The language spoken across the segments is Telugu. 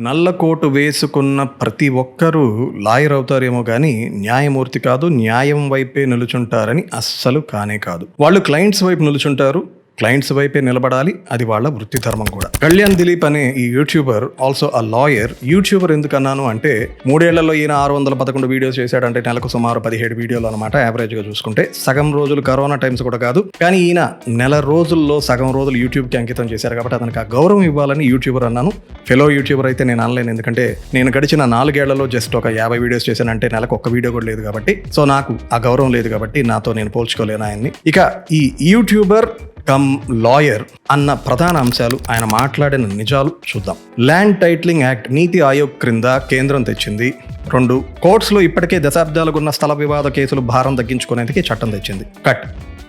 నల్ల కోటు వేసుకున్న ప్రతి ఒక్కరూ లాయర్ అవుతారేమో కానీ న్యాయమూర్తి కాదు, న్యాయం వైపే నిలుచుంటారని అస్సలు కానే కాదు. వాళ్ళు క్లయింట్స్ వైపు నిలుచుంటారు, క్లయింట్స్ వైపే నిలబడాలి, అది వాళ్ళ వృత్తి ధర్మం కూడా. కళ్యాణ్ దిలీప్ అనే ఈ యూట్యూబర్ ఆల్సో ఆ లాయర్. యూట్యూబర్ ఎందుకన్నాను అంటే 3 ఏళ్లలో ఈయన 611 వీడియోస్ చేశాడంటే నెలకు సుమారు 17 వీడియోలు అనమాట. యావరేజ్గా చూసుకుంటే సగం రోజులు కరోనా టైమ్స్ కూడా కాదు, కానీ ఈయన నెల రోజుల్లో సగం రోజులు యూట్యూబ్కి అంకితం చేశారు కాబట్టి అతనికి ఆ గౌరవం ఇవ్వాలని యూట్యూబర్ అన్నాను. ఫెలో యూట్యూబర్ అయితే నేను అనలేను, ఎందుకంటే నేను గడిచిన 4 ఏళ్లలో జస్ట్ ఒక 50 వీడియోస్ చేశానంటే నెలకు ఒక్క వీడియో కూడా లేదు కాబట్టి, సో నాకు ఆ గౌరవం లేదు కాబట్టి నాతో నేను పోల్చుకోలేను ఆయన్ని. ఇక ఈ యూట్యూబర్ కమ్ లాయర్ అన్న ప్రధాన అంశాలు, ఆయన మాట్లాడిన నిజాలు చూద్దాం. ల్యాండ్ టైటిలింగ్ యాక్ట్ నీతి ఆయోగ్ క్రింద కేంద్రం తెచ్చింది. 2, కోర్ట్స్లో ఇప్పటికే దశాబ్దాలకు ఉన్న స్థల వివాద కేసులు భారం తగ్గించుకునేందుకు చట్టం తెచ్చింది. కట్,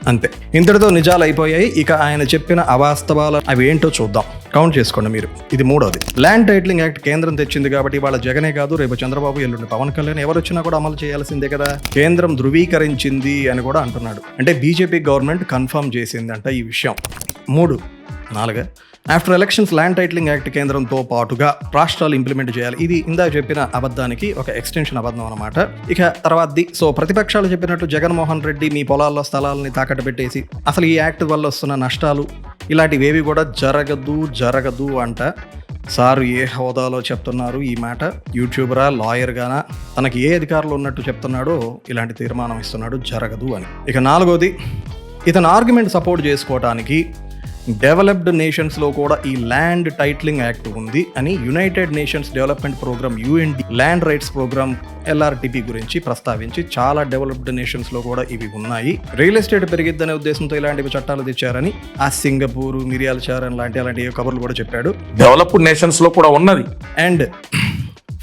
అంతే. ఇంతటితో నిజాలు అయిపోయాయి. ఇక ఆయన చెప్పిన అవాస్తవాలు అవి ఏంటో చూద్దాం. కౌంట్ చేసుకోండి మీరు. ఇది 3వది. ల్యాండ్ టైటిలింగ్ యాక్ట్ కేంద్రం తెచ్చింది కాబట్టి వాళ్ళ జగనే కాదు, రేపు చంద్రబాబు, ఎల్లుండి పవన్ కళ్యాణ్ ఎవరు వచ్చినా కూడా అమలు చేయాల్సిందే కదా. కేంద్రం ధృవీకరించింది అని కూడా అంటున్నాడు. అంటే బీజేపీ గవర్నమెంట్ కన్ఫర్మ్ చేసిందంట ఈ విషయం. 3, 4 after elections land titling act కేంద్రంతో పాటుగా రాష్ట్రాలు ఇంప్లిమెంట్ చేయాలి. ఇది ఇందాక చెప్పిన అబద్ధానికి ఒక ఎక్స్టెన్షన్ అబద్ధం అనమాట. ఇక తర్వాతది, సో ప్రతిపక్షాలు చెప్పినట్టు జగన్మోహన్ రెడ్డి మీ పొలాల్లో స్థలాలని తాకట్టు పెట్టేసి అసలు ఈ యాక్ట్ వల్ల వస్తున్న నష్టాలు ఇలాంటివేవి కూడా జరగదు అంట. సారు ఏ హోదాలో చెప్తున్నారు ఈ మాట? యూట్యూబరా, లాయర్గానా, తనకి ఏ అధికారులు ఉన్నట్టు చెప్తున్నాడో ఇలాంటి తీర్మానం ఇస్తున్నాడు జరగదు అని. ఇక 4వది, ఇతను ఆర్గ్యుమెంట్ సపోర్ట్ చేసుకోవటానికి డెవలప్డ్ నేషన్స్లో కూడా ఈ ల్యాండ్ టైటిలింగ్ యాక్ట్ ఉంది అని united nations development programme UND land rights programme LRTP గురించి ప్రస్తావించి చాలా డెవలప్డ్ నేషన్స్లో కూడా ఇవి ఉన్నాయి. రియల్ ఎస్టేట్ పెరిగిద్దనే ఉద్దేశంతో ఇలాంటివి చట్టాలు తెచ్చారని ఆ సింగపూర్, మిరియాల చారన్ అలాంటి కబుర్లు కూడా చెప్పాడు. డెవలప్డ్ నేషన్స్లో కూడా ఉన్నది. అండ్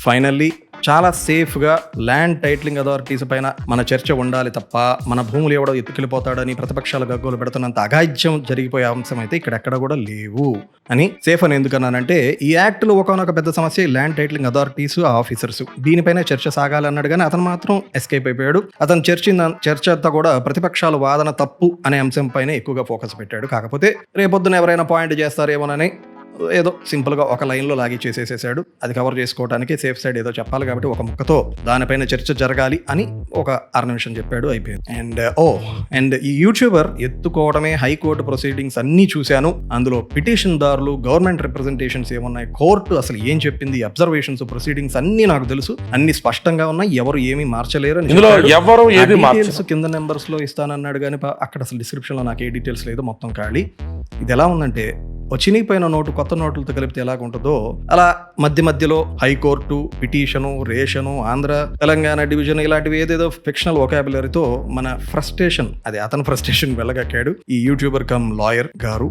ఫైనల్లీ చాలా సేఫ్గా ల్యాండ్ టైటిలింగ్ అథారిటీస్ పైన మన చర్చ ఉండాలి తప్ప మన భూములు ఎవడో ఎత్తుకెళ్ళిపోతాడని ప్రతిపక్షాలు గగ్గోలు పెడుతున్నంత అఘాయిత్యం జరిగిపోయే అంశం అయితే ఇక్కడెక్కడ కూడా లేవు అని. సేఫ్ అని ఎందుకన్నానంటే ఈ యాక్ట్లో ఒకనొక పెద్ద సమస్య ల్యాండ్ టైటిలింగ్ అథారిటీస్, ఆఫీసర్స్, దీనిపైన చర్చ సాగాలి అన్నాడు కానీ అతను మాత్రం ఎస్కేప్ అయిపోయాడు. అతను చర్చ అంతా కూడా ప్రతిపక్షాల వాదన తప్పు అనే అంశం పైన ఎక్కువగా ఫోకస్ పెట్టాడు. కాకపోతే రేపొద్దున ఎవరైనా పాయింట్ చేస్తారేమోనని ఏదో సింపుల్గా ఒక లైన్లో లాగి చేసేసేసాడు. అది కవర్ చేసుకోవడానికి సేఫ్ సైడ్ ఏదో చెప్పాలి కాబట్టి ఒక ముక్కతో దానిపైన చర్చ జరగాలి అని ఒక 6 నిమిషం చెప్పాడు, అయిపోయింది. అండ్ ఈ యూట్యూబర్ ఎత్తుకోవడమే హైకోర్టు ప్రొసీడింగ్స్ అన్నీ చూశాను. అందులో పిటిషన్ దారులు, గవర్నమెంట్ రిప్రజెంటేషన్స్ ఏమున్నాయి, కోర్టు అసలు ఏం చెప్పింది, అబ్జర్వేషన్స్, ప్రొసీడింగ్స్ అన్నీ నాకు తెలుసు, అన్ని స్పష్టంగా ఉన్నాయి, ఎవరు ఏమీ మార్చలేరు. కింద నెంబర్స్ లో ఇస్తానన్నాడు కానీ అక్కడ అసలు డిస్క్రిప్షన్ లో నాకు ఏ డీటెయిల్స్ లేదు, మొత్తం ఖాళీ. ఇది ఎలా ఉందంటే చినిగిపోయిన నోటు కొత్త నోట్లతో కలిపితే ఎలాగుంటుందో అలా మధ్యలో high court, petition, ration, Andhra Telangana division ఇలాంటివి ఏదేదో ఫిక్షనల్ వొకాబులరీతో మన ఫ్రస్ట్రేషన్, అది అతని ఫ్రస్ట్రేషన్ వెళ్ళగక్కాడు ఈ యూట్యూబర్ కమ్ లాయర్ గారు.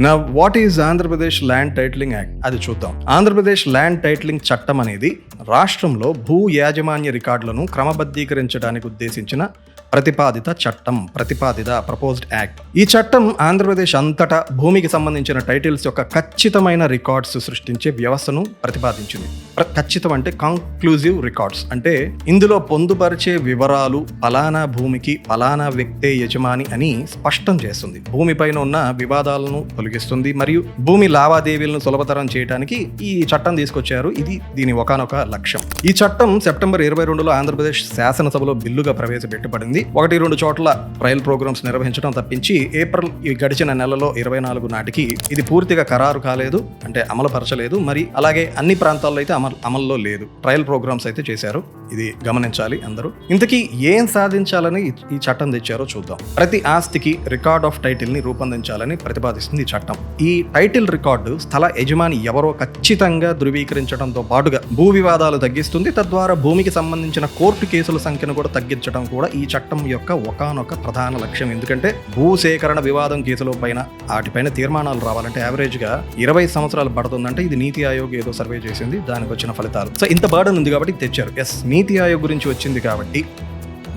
నా what is Andhra Pradesh land titling act, అది చూద్దాం. ఆంధ్రప్రదేశ్ ల్యాండ్ టైటిలింగ్ చట్టం అనేది రాష్ట్రంలో భూ యాజమాన్య రికార్డులను క్రమబద్ధీకరించడానికి ఉద్దేశించిన ప్రతిపాదిత ప్రపోజ్డ్ యాక్ట్. ఈ చట్టం ఆంధ్రప్రదేశ్ అంతటా భూమికి సంబంధించిన టైటిల్స్ యొక్క ఖచ్చితమైన రికార్డ్స్ సృష్టించే వ్యవస్థను ప్రతిపాదించింది. ఖచ్చితం అంటే కంక్లూజివ్ రికార్డ్స్, అంటే ఇందులో పొందుపరిచే వివరాలు ఫలానా భూమికి ఫలానా వ్యక్తే యజమాని అని స్పష్టం చేస్తుంది. భూమిపైన ఉన్న వివాదాలను తొలగిస్తుంది మరియు భూమి లావాదేవీలను సులభతరం చేయడానికి ఈ చట్టం తీసుకొచ్చారు. ఇది దీని ఒకానొక లక్ష్యం. ఈ చట్టం సెప్టెంబర్ 22లో ఆంధ్రప్రదేశ్ శాసనసభలో బిల్లుగా ప్రవేశపెట్టబడింది. 1-2 చోట్ల ట్రయల్ ప్రోగ్రామ్స్ నిర్వహించడం తప్పించి ఏప్రిల్ ఈ గడిచిన నెలలో 24 నాటికి ఇది పూర్తిగా ఖరారు కాలేదు, అంటే అమలుపరచలేదు. మరి అలాగే అన్ని ప్రాంతాల్లో అయితే అమల్లో లేదు. ట్రయల్ ప్రోగ్రామ్స్ అయితే చేశారు, ఇది గమనించాలి అందరూ. ఇంతకీ ఏం సాధించాలని ఈ చట్టం తెచ్చారో చూద్దాం. ప్రతి ఆస్తికి రికార్డ్ ఆఫ్ టైటిల్ ని రూపొందించాలని ప్రతిపాదిస్తుంది ఈ చట్టం. ఈ టైటిల్ రికార్డు స్థల యజమాని ఎవరో ఖచ్చితంగా ధృవీకరించడంతో పాటుగా భూ వివాదాలు తగ్గిస్తుంది. తద్వారా భూమికి సంబంధించిన కోర్టు కేసుల సంఖ్యను కూడా తగ్గించడం కూడా ఈ చట్టం యొక్క ఒకానొక ప్రధాన లక్ష్యం. ఎందుకంటే భూసేకరణ వివాదం కేసుల పైన వాటిపైన తీర్మానాలు రావాలంటే యావరేజ్ గా 20 సంవత్సరాలు పడుతుందంటే ఇది నీతి ఆయోగ్ ఏదో సర్వే చేసింది, దానికి వచ్చిన ఫలితాలు. సో ఇంత బర్డన్ ఉంది కాబట్టి తెచ్చారు. నీతి ఆయోగ్ గురించి వచ్చింది కాబట్టి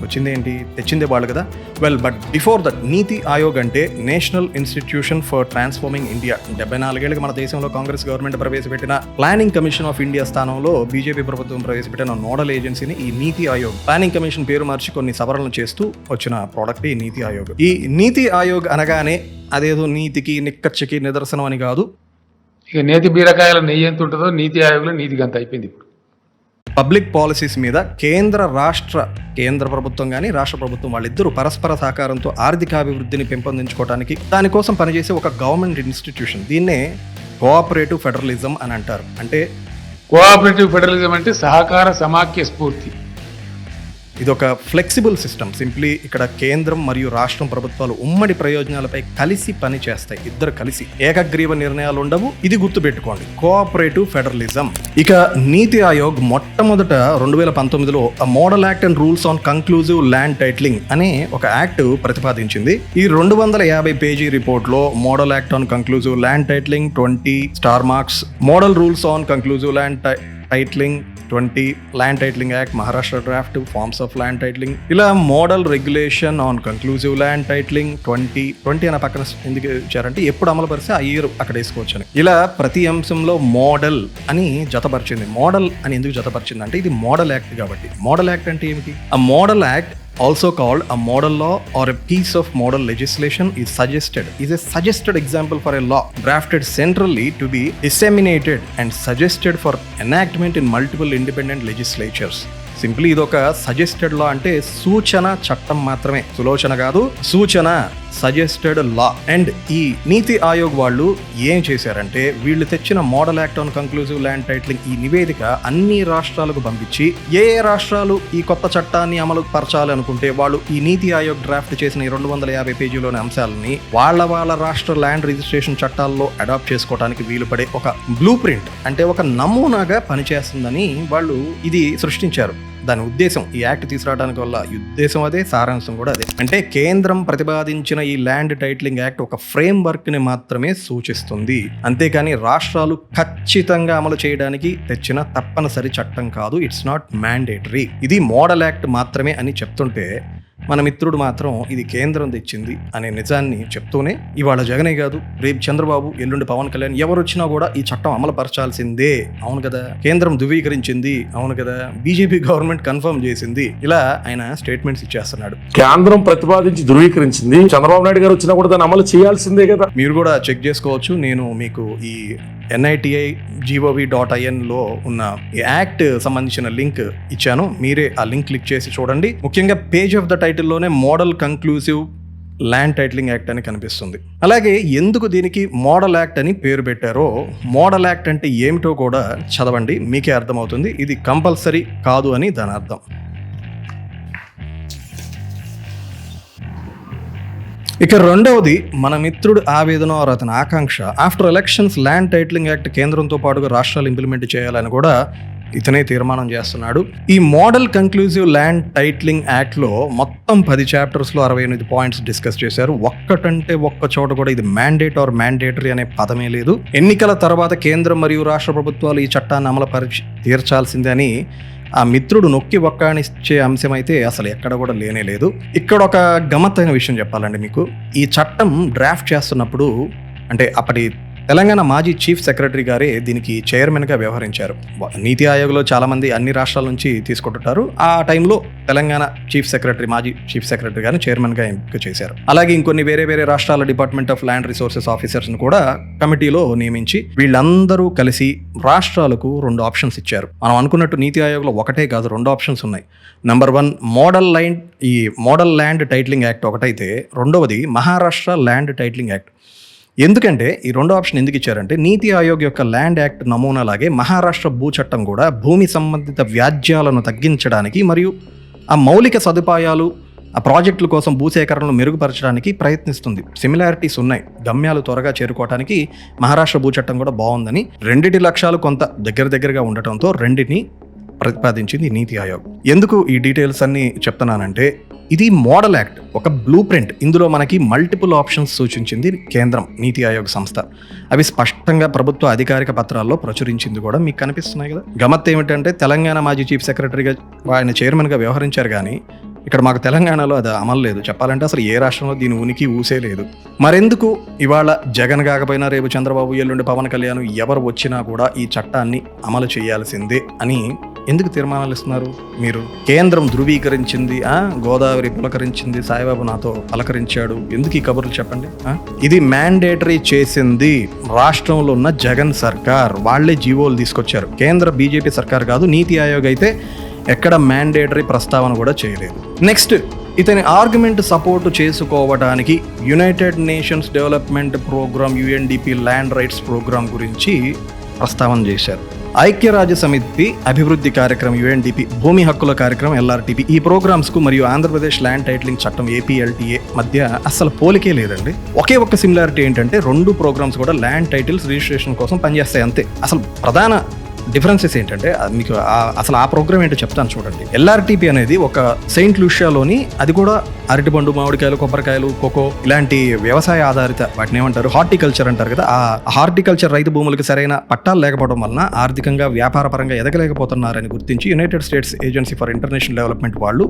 వచ్చిందేంటి, తెచ్చిందే వాళ్ళు కదా. వెల్, బట్ బిఫోర్ దట్ నీతి ఆయోగ్ అంటే national institution for transforming India. 74 ఏళ్ళకి మన దేశంలో కాంగ్రెస్ గవర్నమెంట్ ప్రవేశపెట్టిన ప్లానింగ్ కమిషన్ ఆఫ్ ఇండియా స్థానంలో బీజేపీ ప్రభుత్వం ప్రవేశపెట్టిన నోడల్ ఏజెన్సీని ఈ నీతి ఆయోగ్. ప్లానింగ్ కమిషన్ పేరు మార్చి కొన్ని సవరణలు చేస్తూ వచ్చిన ప్రోడక్ట్ ఈ నీతి ఆయోగ్. ఈ నీతి ఆయోగ్ అనగానే అదేదో నీతికి నిక్కచ్చికి నిదర్శనం అని కాదు. ఇక నేతి బీరకాయల నెయ్యి ఎంత ఉంటుందో నీతి ఆయోగ్లో నీతికి అంత అయిపోయింది ఇప్పుడు. పబ్లిక్ పాలసీస్ మీద కేంద్ర ప్రభుత్వం కానీ రాష్ట్ర ప్రభుత్వం వాళ్ళిద్దరూ పరస్పర సహకారంతో ఆర్థికాభివృద్ధిని పెంపొందించుకోవడానికి దానికోసం పనిచేసే ఒక గవర్నమెంట్ ఇన్స్టిట్యూషన్. దీన్నే కోఆపరేటివ్ ఫెడరలిజం అని అంటారు. అంటే కోఆపరేటివ్ ఫెడరలిజం అంటే సహకార సమాఖ్య స్ఫూర్తి. ఇది ఒక ఫ్లెక్సిబుల్ సిస్టమ్. సింప్లీ ఇక్కడ కేంద్రం మరియు రాష్ట్రం ప్రభుత్వాలు ఉమ్మడి ప్రయోజనాలపై కలిసి పని చేస్తాయి. ఇద్దరు కలిసి ఏకగ్రీవ నిర్ణయాలు ఉండవు. ఇది గుర్తుపెట్టుకోండి, కోఆపరేటివ్ ఫెడరలిజం. ఇక నీతి ఆయోగ్ మొట్టమొదట 2019లో model act and rules on conclusive land titling అనే ఒక యాక్ట్ ప్రతిపాదించింది. ఈ 250 పేజీ రిపోర్ట్ లో model act on conclusive land titling 20 star marks, model rules on conclusive land titling 20, land titling act Maharashtra draft, forms of land titling, ఇలా model regulation on conclusive land titling 20 అనే పక్కన ఎందుకు ఇచ్చారంటే ఎప్పుడు అమలు పరిస్తే ఆ ఇయర్ అక్కడ వేసుకోవచ్చని. ఇలా ప్రతి అంశంలో మోడల్ అని జతపరిచింది. మోడల్ అని ఎందుకు జతపరిచింది అంటే ఇది మోడల్ యాక్ట్ కాబట్టి. మోడల్ యాక్ట్ అంటే ఏమిటి? ఆ model act, also called a model law or a piece of model legislation, is a suggested example for a law drafted centrally to be disseminated and suggested for enactment in multiple independent legislatures. Simply ఇది ఒక సజెస్టెడ్ లా, అంటే సూచన చట్టం మాత్రమే, సులోచన కాదు, సూచన, సజెస్టెడ్ లా. అండ్ ఈ నీతి ఆయోగ్ వాళ్ళు ఏం చేశారంటే వీళ్ళు తెచ్చిన model act on conclusive land titling ఈ నివేదిక అన్ని రాష్ట్రాలకు పంపించి ఏ రాష్ట్రాలు ఈ కొత్త చట్టాన్ని అమలు పరచాలి అనుకుంటే వాళ్ళు ఈ నీతి ఆయోగ్ డ్రాఫ్ట్ చేసిన 250 పేజీలోని అంశాలని వాళ్ళ రాష్ట్ర ల్యాండ్ రిజిస్ట్రేషన్ చట్టాల్లో అడాప్ట్ చేసుకోవడానికి వీలు పడే ఒక బ్లూ ప్రింట్, అంటే ఒక నమూనాగా పనిచేస్తుందని వాళ్ళు ఇది సృష్టించారు. దాని ఉద్దేశం, ఈ యాక్ట్ తీసుకురావడానికి వల్ల ఉద్దేశం అదే, సారాంశం కూడా అదే. అంటే కేంద్రం ప్రతిపాదించిన ఈ ల్యాండ్ టైటిలింగ్ యాక్ట్ ఒక ఫ్రేమ్ వర్క్ ని మాత్రమే సూచిస్తుంది, అంతేకాని రాష్ట్రాలు ఖచ్చితంగా అమలు చేయడానికి తెచ్చిన తప్పనిసరి చట్టం కాదు. It's not mandatory. ఇది మోడల్ యాక్ట్ మాత్రమే అని చెప్తుంటే మన మిత్రుడు మాత్రం ఇది కేంద్రం తెచ్చింది అనే నిజాన్ని చెప్తూనే ఇవాళ జగనే కాదు, రేపు చంద్రబాబు, ఎల్లుండి పవన్ కళ్యాణ్ ఎవరు వచ్చినా కూడా ఈ చట్టం అమలు పరచాల్సిందే. అవును కదా, కేంద్రం ధృవీకరించింది, అవును కదా, బీజేపీ గవర్నమెంట్ కన్ఫర్మ్ చేసింది, ఇలా ఆయన స్టేట్మెంట్స్ ఇచ్చేస్తున్నాడు. కేంద్రం ప్రతిపాదించి ధృవీకరించింది, చంద్రబాబు నాయుడు గారు వచ్చినా కూడా దాన్ని అమలు చేయాల్సిందే కదా. మీరు కూడా చెక్ చేసుకోవచ్చు. నేను మీకు ఈ NITI.gov.in లో ఉన్న ఈ యాక్ట్ సంబంధించిన లింక్ ఇచ్చాను, మీరే ఆ లింక్ క్లిక్ చేసి చూడండి. ముఖ్యంగా పేజ్ ఆఫ్ ద టైటిల్లోనే model conclusive land titling act అని కనిపిస్తుంది. అలాగే ఎందుకు దీనికి మోడల్ యాక్ట్ అని పేరు పెట్టారో, మోడల్ యాక్ట్ అంటే ఏమిటో కూడా చదవండి, మీకే అర్థమవుతుంది. ఇది కంపల్సరీ కాదు అని దాని అర్థం. ఇక రెండవది, మన మిత్రుడు ఆవేదన అతని ఆకాంక్ష, after elections land titling act కేంద్రంతో పాటుగా రాష్ట్రాలు ఇంప్లిమెంట్ చేయాలని కూడా ఇతనే తీర్మానం చేస్తున్నాడు. ఈ model conclusive land titling act లో మొత్తం 10 చాప్టర్స్ లో 68 పాయింట్స్ డిస్కస్ చేశారు. ఒక్కటంటే ఒక్క చోట కూడా ఇది మ్యాండేట్ ఆర్ మ్యాండేటరీ అనే పదమే లేదు. ఎన్నికల తర్వాత కేంద్రం మరియు రాష్ట్ర ప్రభుత్వాలు ఈ చట్టాన్ని అమలు తీర్చాల్సిందే అని ఆ మిత్రుడు నొక్కి ఒక్కానిచ్చే అంశం అయితే అసలు ఎక్కడ కూడా లేనే లేదు. ఇక్కడ ఒక గమ్మత్తైన విషయం చెప్పాలండి మీకు. ఈ చట్టం డ్రాఫ్ట్ చేస్తున్నప్పుడు, అంటే అప్పటి తెలంగాణ మాజీ చీఫ్ సెక్రటరీ గారే దీనికి చైర్మన్గా వ్యవహరించారు. నీతి ఆయోగ్లో చాలామంది అన్ని రాష్ట్రాల నుంచి తీసుకుంటుంటారు. ఆ టైంలో తెలంగాణ మాజీ చీఫ్ సెక్రటరీ గారిని చైర్మన్గా ఎంపిక చేశారు. అలాగే ఇంకొన్ని వేరే రాష్ట్రాల డిపార్ట్మెంట్ ఆఫ్ ల్యాండ్ రిసోర్సెస్ ఆఫీసర్స్ని కూడా కమిటీలో నియమించి వీళ్ళందరూ కలిసి రాష్ట్రాలకు 2 ఆప్షన్స్ ఇచ్చారు. మనం అనుకున్నట్టు నీతి ఆయోగ్లో ఒకటే కాదు, 2 ఆప్షన్స్ ఉన్నాయి. Number 1 model land titling act ఒకటైతే, రెండవది మహారాష్ట్ర ల్యాండ్ టైటిలింగ్ యాక్ట్. ఎందుకంటే ఈ 2 ఆప్షన్ ఎందుకు ఇచ్చారంటే, నీతి ఆయోగ్ యొక్క ల్యాండ్ యాక్ట్ నమూనాలాగే మహారాష్ట్ర భూ చట్టం కూడా భూమి సంబంధిత వ్యాజ్యాలను తగ్గించడానికి మరియు ఆ మౌలిక సదుపాయాలు, ఆ ప్రాజెక్టుల కోసం భూసేకరణను మెరుగుపరచడానికి ప్రయత్నిస్తుంది. సిమిలారిటీస్ ఉన్నాయి. గమ్యాలు త్వరగా చేరుకోవడానికి మహారాష్ట్ర భూ చట్టం కూడా బాగుందని, 2 లక్ష్యాలు కొంత దగ్గరగా ఉండటంతో రెండిని ప్రతిపాదించింది నీతి ఆయోగ్. ఎందుకు ఈ డీటెయిల్స్ అన్ని చెప్తున్నానంటే, ఇది మోడల్ యాక్ట్, ఒక బ్లూ ప్రింట్. ఇందులో మనకి మల్టిపుల్ ఆప్షన్స్ సూచించింది కేంద్రం, నీతి ఆయోగ్ సంస్థ. అవి స్పష్టంగా ప్రభుత్వ అధికారిక పత్రాల్లో ప్రచురించింది కూడా మీకు కనిపిస్తున్నాయి కదా. గమ్మత్ ఏమిటంటే, తెలంగాణ మాజీ చీఫ్ సెక్రటరీగా ఆయన చైర్మన్గా వ్యవహరించారు, కానీ ఇక్కడ మాకు తెలంగాణలో అది అమలు లేదు. చెప్పాలంటే అసలు ఏ రాష్ట్రంలో దీని ఉనికి ఊసే లేదు. మరెందుకు ఇవాళ జగన్ కాకపోయినా రేపు చంద్రబాబు, ఎల్లుండి పవన్ కళ్యాణ్ ఎవరు వచ్చినా కూడా ఈ చట్టాన్ని అమలు చేయాల్సిందే అని ఎందుకు తీర్మానాలు ఇస్తున్నారు మీరు? కేంద్రం ధృవీకరించింది, గోదావరి పులకరించింది, సాయిబాబు నాతో పలకరించాడు, ఎందుకు ఈ కబుర్లు చెప్పండి? ఇది మ్యాండేటరీ చేసింది రాష్ట్రంలో ఉన్న జగన్ సర్కార్. వాళ్లే జీవోలు తీసుకొచ్చారు. కేంద్ర బీజేపీ సర్కార్ కాదు. నీతి ఆయోగ్ అయితే ఎక్కడ మ్యాండేటరీ ప్రస్తావన కూడా చేయలేదు. నెక్స్ట్, ఇతని ఆర్గ్యుమెంట్ సపోర్ట్ చేసుకోవడానికి united nations development programme UNDP land rights programme గురించి ప్రస్తావన చేశారు. ఐక్యరాజ్య సమితి అభివృద్ధి కార్యక్రమం UNDP, భూమి హక్కుల కార్యక్రమం LRTP, ఈ ప్రోగ్రామ్స్ కు మరియు ఆంధ్రప్రదేశ్ ల్యాండ్ టైటిలింగ్ చట్టం APLTA మధ్య అసలు పోలికే లేదండి. ఒకే ఒక్క సిమిలారిటీ ఏంటంటే రెండు ప్రోగ్రామ్స్ కూడా ల్యాండ్ టైటిల్స్ రిజిస్ట్రేషన్ కోసం పనిచేస్తాయి, అంతే. అసలు ప్రధాన డిఫరెన్సెస్ ఏంటంటే మీకు అసలు ఆ ప్రోగ్రామ్ ఏంటో చెప్తాను చూడండి. LRTP అనేది ఒక సెయింట్ లూషియాలోని, అది కూడా అరటిపండు, మామిడికాయలు, కొబ్బరికాయలు, కోకో ఇలాంటి వ్యవసాయ ఆధారిత, వాటిని ఏమంటారు, హార్టికల్చర్ అంటారు కదా. ఆ హార్టికల్చర్ రైతు భూములకు సరైన పట్టాలు లేకపోవడం వలన ఆర్థికంగా వ్యాపారపరంగా ఎదగలేకపోతున్నారని గుర్తించి United states agency for international development వాళ్ళు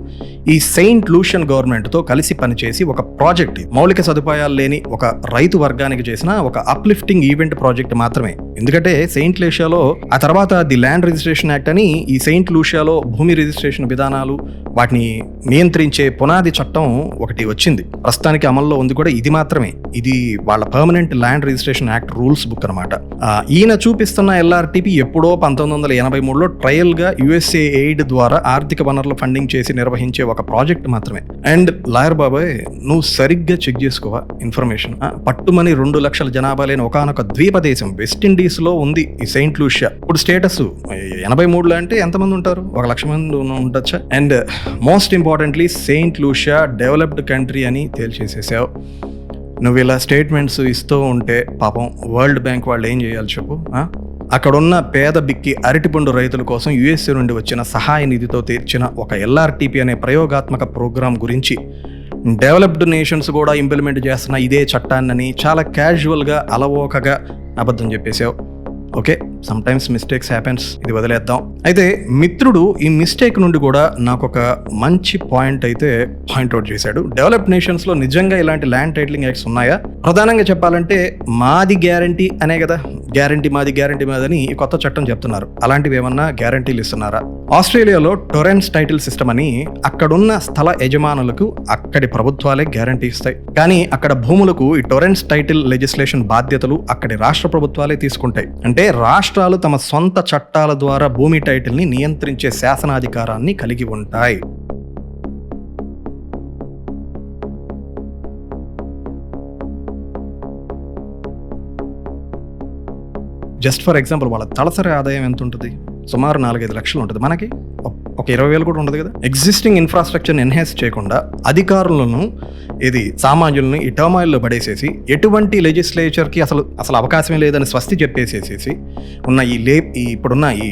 ఈ సెయింట్ లూషియన్ గవర్నమెంట్తో కలిసి పనిచేసి ఒక ప్రాజెక్ట్, మౌలిక సదుపాయాలు లేని ఒక రైతు వర్గానికి చేసిన ఒక అప్లిఫ్టింగ్ ఈవెంట్ ప్రాజెక్ట్ మాత్రమే. ఎందుకంటే సెయింట్ లూషియాలో ఆ తర్వాత ది ల్యాండ్ రిజిస్ట్రేషన్ యాక్ట్ అని ఈ సెయింట్ లూషియాలో భూమి రిజిస్ట్రేషన్ విధానాలు, వాటిని నియంత్రించే పునాది చట్టం ఒకటి వచ్చింది. ప్రస్తుతానికి అమల్లో ఉంది కూడా ఇది మాత్రమే. ఇది వాళ్ళ permanent land registration act rules book అనమాట. ఈయన చూపిస్తున్న LRTP ఎప్పుడో 1983లో ట్రయల్ గా USA ఎయిడ్ ద్వారా ఆర్థిక వనరుల ఫండింగ్ చేసి నిర్వహించే ఒక ప్రాజెక్ట్ మాత్రమే. అండ్ లాయర్ బాబాయ్, నువ్వు సరిగ్గా చెక్ చేసుకోవా ఇన్ఫర్మేషన్? పట్టుమని 2 లక్షల జనాభా లేని ఒకానొక ద్వీప దేశం వెస్టిండీస్ లో ఉంది ఈ సెయింట్ లూషియా. ఇప్పుడు స్టేటస్ 83లో అంటే ఎంతమంది ఉంటారు? 1 లక్ష మంది ఉండొచ్చా? And most importantly Saint Lucia developed country అని తేల్చేసేసావు. నువ్వు ఇలా స్టేట్మెంట్స్ ఇస్తూ ఉంటే పాపం వరల్డ్ బ్యాంక్ వాళ్ళు ఏం చేయాలి చెప్పు? అక్కడున్న పేద బిక్కి అరటిపండు రైతుల కోసం USA నుండి వచ్చిన సహాయ నిధితో తీర్చిన ఒక LRTP అనే ప్రయోగాత్మక ప్రోగ్రాం గురించి డెవలప్డ్ నేషన్స్ కూడా ఇంప్లిమెంట్ చేస్తున్న ఇదే చట్టాన్ని చాలా క్యాజువల్గా, అలవోకగా అబద్ధం చెప్పేశావు. Okay, some times mistakes happens, ఇది వదిలేద్దాం. అయితే మిత్రుడు ఈ మిస్టేక్ నుండి కూడా నాకు ఒక మంచి పాయింట్ అయితే పాయింట్అవుట్ చేశాడు. డెవలప్డ్ నేషన్స్ లో నిజంగా ఇలాంటి ల్యాండ్ టైటిలింగ్ యాక్ట్స్ ఉన్నాయా? ప్రధానంగా చెప్పాలంటే మాది గ్యారంటీ అనే కదా, గ్యారంటీ మాది అని ఈ కొత్త చట్టం చెప్తున్నారు. అలాంటివి ఏమన్నా గ్యారంటీలు ఇస్తున్నారా? ఆస్ట్రేలియాలో టొరెన్స్ టైటిల్ సిస్టమ్ అని అక్కడున్న స్థల యజమానులకు అక్కడి ప్రభుత్వాలే గ్యారంటీ ఇస్తాయి. కానీ అక్కడ భూములకు ఈ టొరెన్స్ టైటిల్ లెజిస్లేషన్ బాధ్యతలు అక్కడి రాష్ట్ర ప్రభుత్వాలే తీసుకుంటాయి. అంటే రాష్ట్రాలు తమ సొంత చట్టాల ద్వారా భూమి టైటిల్ ని నియంత్రించే శాసనాధికారాన్ని కలిగి ఉంటాయి. జస్ట్ ఫర్ ఎగ్జాంపుల్, వాళ్ళ తలసరి ఆదాయం ఎంత ఉంటుంది? సుమారు 4-5 లక్షలు ఉంటుంది. మనకి ఒక 20,000 కూడా ఉండదు కదా. ఎగ్జిస్టింగ్ ఇన్ఫ్రాస్ట్రక్చర్ని ఎన్హాన్స్ చేయకుండా అధికారులను, ఇది సామాన్యులను ఈ టర్మాయిల్లో పడేసేసి ఎటువంటి లెజిస్లేచర్కి అసలు అవకాశమే లేదని స్వస్తి చెప్పేసేసేసి ఉన్న ఇప్పుడున్న ఈ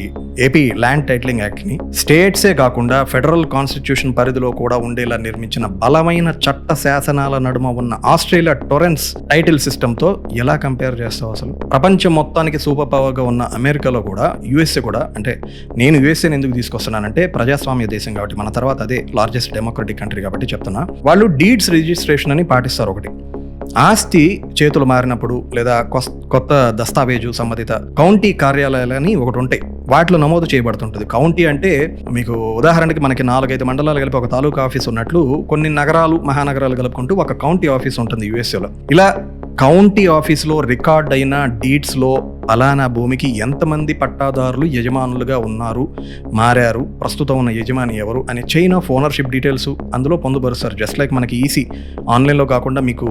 ఏపీ ల్యాండ్ టైటిలింగ్ యాక్ట్ని స్టేట్సే కాకుండా ఫెడరల్ కాన్స్టిట్యూషన్ పరిధిలో కూడా ఉండేలా నిర్మించిన బలమైన చట్ట శాసనాల నడుమ ఉన్న ఆస్ట్రేలియా టొరెన్స్ టైటిల్ సిస్టమ్తో ఎలా కంపేర్ చేస్తావు? అసలు ప్రపంచం మొత్తానికి సూపర్ పవర్గా ఉన్న అమెరికాలో కూడా, USA కూడా, అంటే నేను USAని ఎందుకు తీసుకొస్తున్నానంటే ప్రజాస్వామ్య దేశం కాబట్టి, మన తర్వాత అదే లార్జెస్ట్ డెమోక్రటిక్ కంట్రీ కాబట్టి చెప్తున్నా. వాళ్ళు డీడ్స్ రిజిస్ట్రేషన్ అని పాటిస్తారు. ఒకటి, ఆస్తి చేతులు మారినప్పుడు లేదా కొత్త దస్తావేజు సంబంధిత కౌంటీ కార్యాలయాలని ఒకటి ఉంటాయి. వాటిలో నమోదు చేయబడుతుంటుంది. కౌంటీ అంటే మీకు ఉదాహరణకి మనకి 4-5 మండలాలు కలిపి ఒక తాలూకా ఆఫీస్ ఉన్నట్లు కొన్ని నగరాలు, మహానగరాలు కలుపుకుంటూ ఒక కౌంటీ ఆఫీస్ ఉంటుంది USAలో. ఇలా కౌంటీ ఆఫీస్లో రికార్డ్ అయిన డీడ్స్లో అలానా భూమికి ఎంతమంది పట్టాదారులు యజమానులుగా ఉన్నారు, మారారు, ప్రస్తుతం ఉన్న యజమాని ఎవరు అనే చైన్ ఆఫ్ ఓనర్షిప్ డీటెయిల్స్ అందులో పొందుపరుస్తారు. జస్ట్ లైక్ మనకి ఈసీ ఆన్లైన్లో కాకుండా మీకు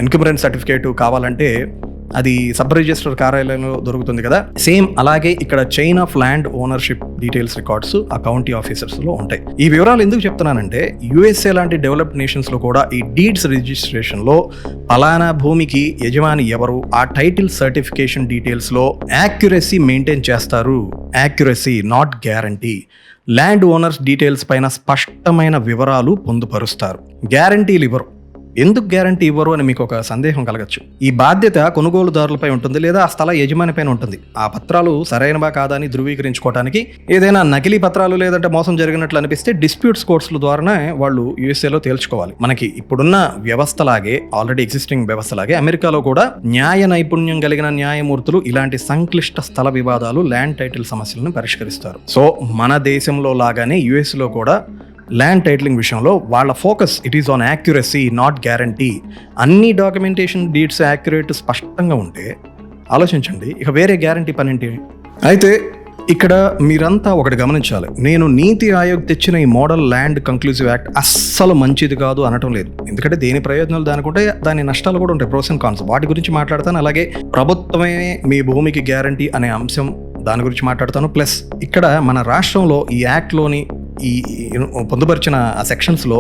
ఎన్క్యూమరెన్స్ సర్టిఫికేట్ కావాలంటే అది సబ్ రిజిస్టర్ కార్యాలయంలో దొరుకుతుంది కదా, సేమ్ అలాగే ఇక్కడ chain of land ownership details records ఆ కౌంటీ ఆఫీసర్స్లో ఉంటాయి. ఈ వివరాలు ఎందుకు చెప్తున్నానంటే USA లాంటి డెవలప్డ్ నేషన్స్లో కూడా ఈ డీడ్స్ రిజిస్ట్రేషన్లో పలానా భూమికి యజమాని ఎవరు, ఆ టైటిల్ సర్టిఫికేషన్ డీటెయిల్స్లో యాక్యురసీ మెయింటైన్ చేస్తారు. Accuracy, not guarantee. Land owners details పైన స్పష్టమైన వివరాలు పొందుపరుస్తారు. గ్యారంటీలు ఇవ్వరు. ఎందుకు గ్యారంటీ ఇవ్వరు అని మీకు ఒక సందేహం కలగచ్చు. ఈ బాధ్యత కొనుగోలుదారులపై ఉంటుంది లేదా ఆ స్థల యజమాని పైన ఉంటుంది. ఆ పత్రాలు సరైనవా కాదా అని ధృవీకరించుకోవడానికి ఏదైనా నకిలీ పత్రాలు లేదంటే మోసం జరిగినట్లు అనిపిస్తే డిస్ప్యూట్స్ కోర్ట్స్ల ద్వారానే వాళ్ళు యూఎస్ఏలో తేల్చుకోవాలి. మనకి ఇప్పుడున్న వ్యవస్థలాగే, ఆల్రెడీ ఎగ్జిస్టింగ్ వ్యవస్థలాగే అమెరికాలో కూడా న్యాయ నైపుణ్యం కలిగిన న్యాయమూర్తులు ఇలాంటి సంక్లిష్ట స్థల వివాదాలు, ల్యాండ్ టైటిల్ సమస్యలను పరిష్కరిస్తారు. సో మన దేశంలో లాగానే యుఎస్లో కూడా ల్యాండ్ టైటిలింగ్ విషయంలో వాళ్ళ focus it is on accuracy, not guarantee. అన్ని డాక్యుమెంటేషన్ డీట్స్ యాక్యురేట్ స్పష్టంగా ఉంటే ఆలోచించండి, ఇక వేరే గ్యారంటీ పని ఏంటి? అయితే ఇక్కడ మీరంతా ఒకటి గమనించాలి. నేను నీతి ఆయోగ్ తెచ్చిన ఈ మోడల్ ల్యాండ్ కంక్లూజివ్ యాక్ట్ అస్సలు మంచిది కాదు అనటం లేదు. ఎందుకంటే దేని ప్రయోజనాలు దానికి ఉంటాయి, దాని నష్టాలు కూడా ఉంటాయి, ప్రోస్ అండ్ కాన్స్. వాటి గురించి మాట్లాడతాను. అలాగే ప్రభుత్వమే మీ భూమికి గ్యారంటీ అనే అంశం, దాని గురించి మాట్లాడతాను. ప్లస్ ఇక్కడ మన రాష్ట్రంలో ఈ యాక్ట్లోని ఈ పొందుపరిచిన ఆ సెక్షన్స్లో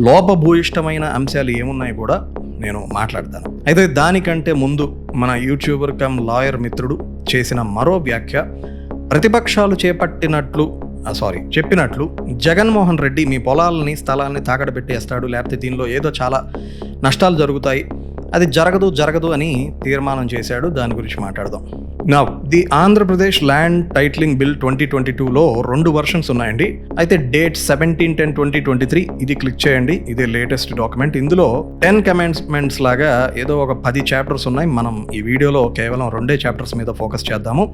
లోపభూయిష్టమైన అంశాలు ఏమున్నాయి కూడా నేను మాట్లాడతాను. అయితే దానికంటే ముందు మన యూట్యూబర్ కమ్ లాయర్ మిత్రుడు చేసిన మరో వ్యాఖ్య, ప్రతిపక్షాలు చెప్పినట్లు జగన్మోహన్ రెడ్డి మీ పొలాలని, స్థలాన్ని తాకడ పెట్టేస్తాడు, లేకపోతే దీనిలో ఏదో చాలా నష్టాలు జరుగుతాయి, అది జరగదు అని తీర్మానం చేశాడు. దాని గురించి మాట్లాడదాం. Now the Andhra Pradesh land titling bill 2022లో 2 వర్షన్స్ ఉన్నాయండి. అయితే డేట్ 17/10/2023 ఇది క్లిక్ చేయండి. ఇదే లేటెస్ట్ డాక్యుమెంట్. ఇందులో 10 కమెంట్మెంట్స్ లాగా ఏదో ఒక 10 చాప్టర్స్ ఉన్నాయి. మనం ఈ వీడియోలో కేవలం 2 చాప్టర్స్ మీద ఫోకస్ చేద్దాము,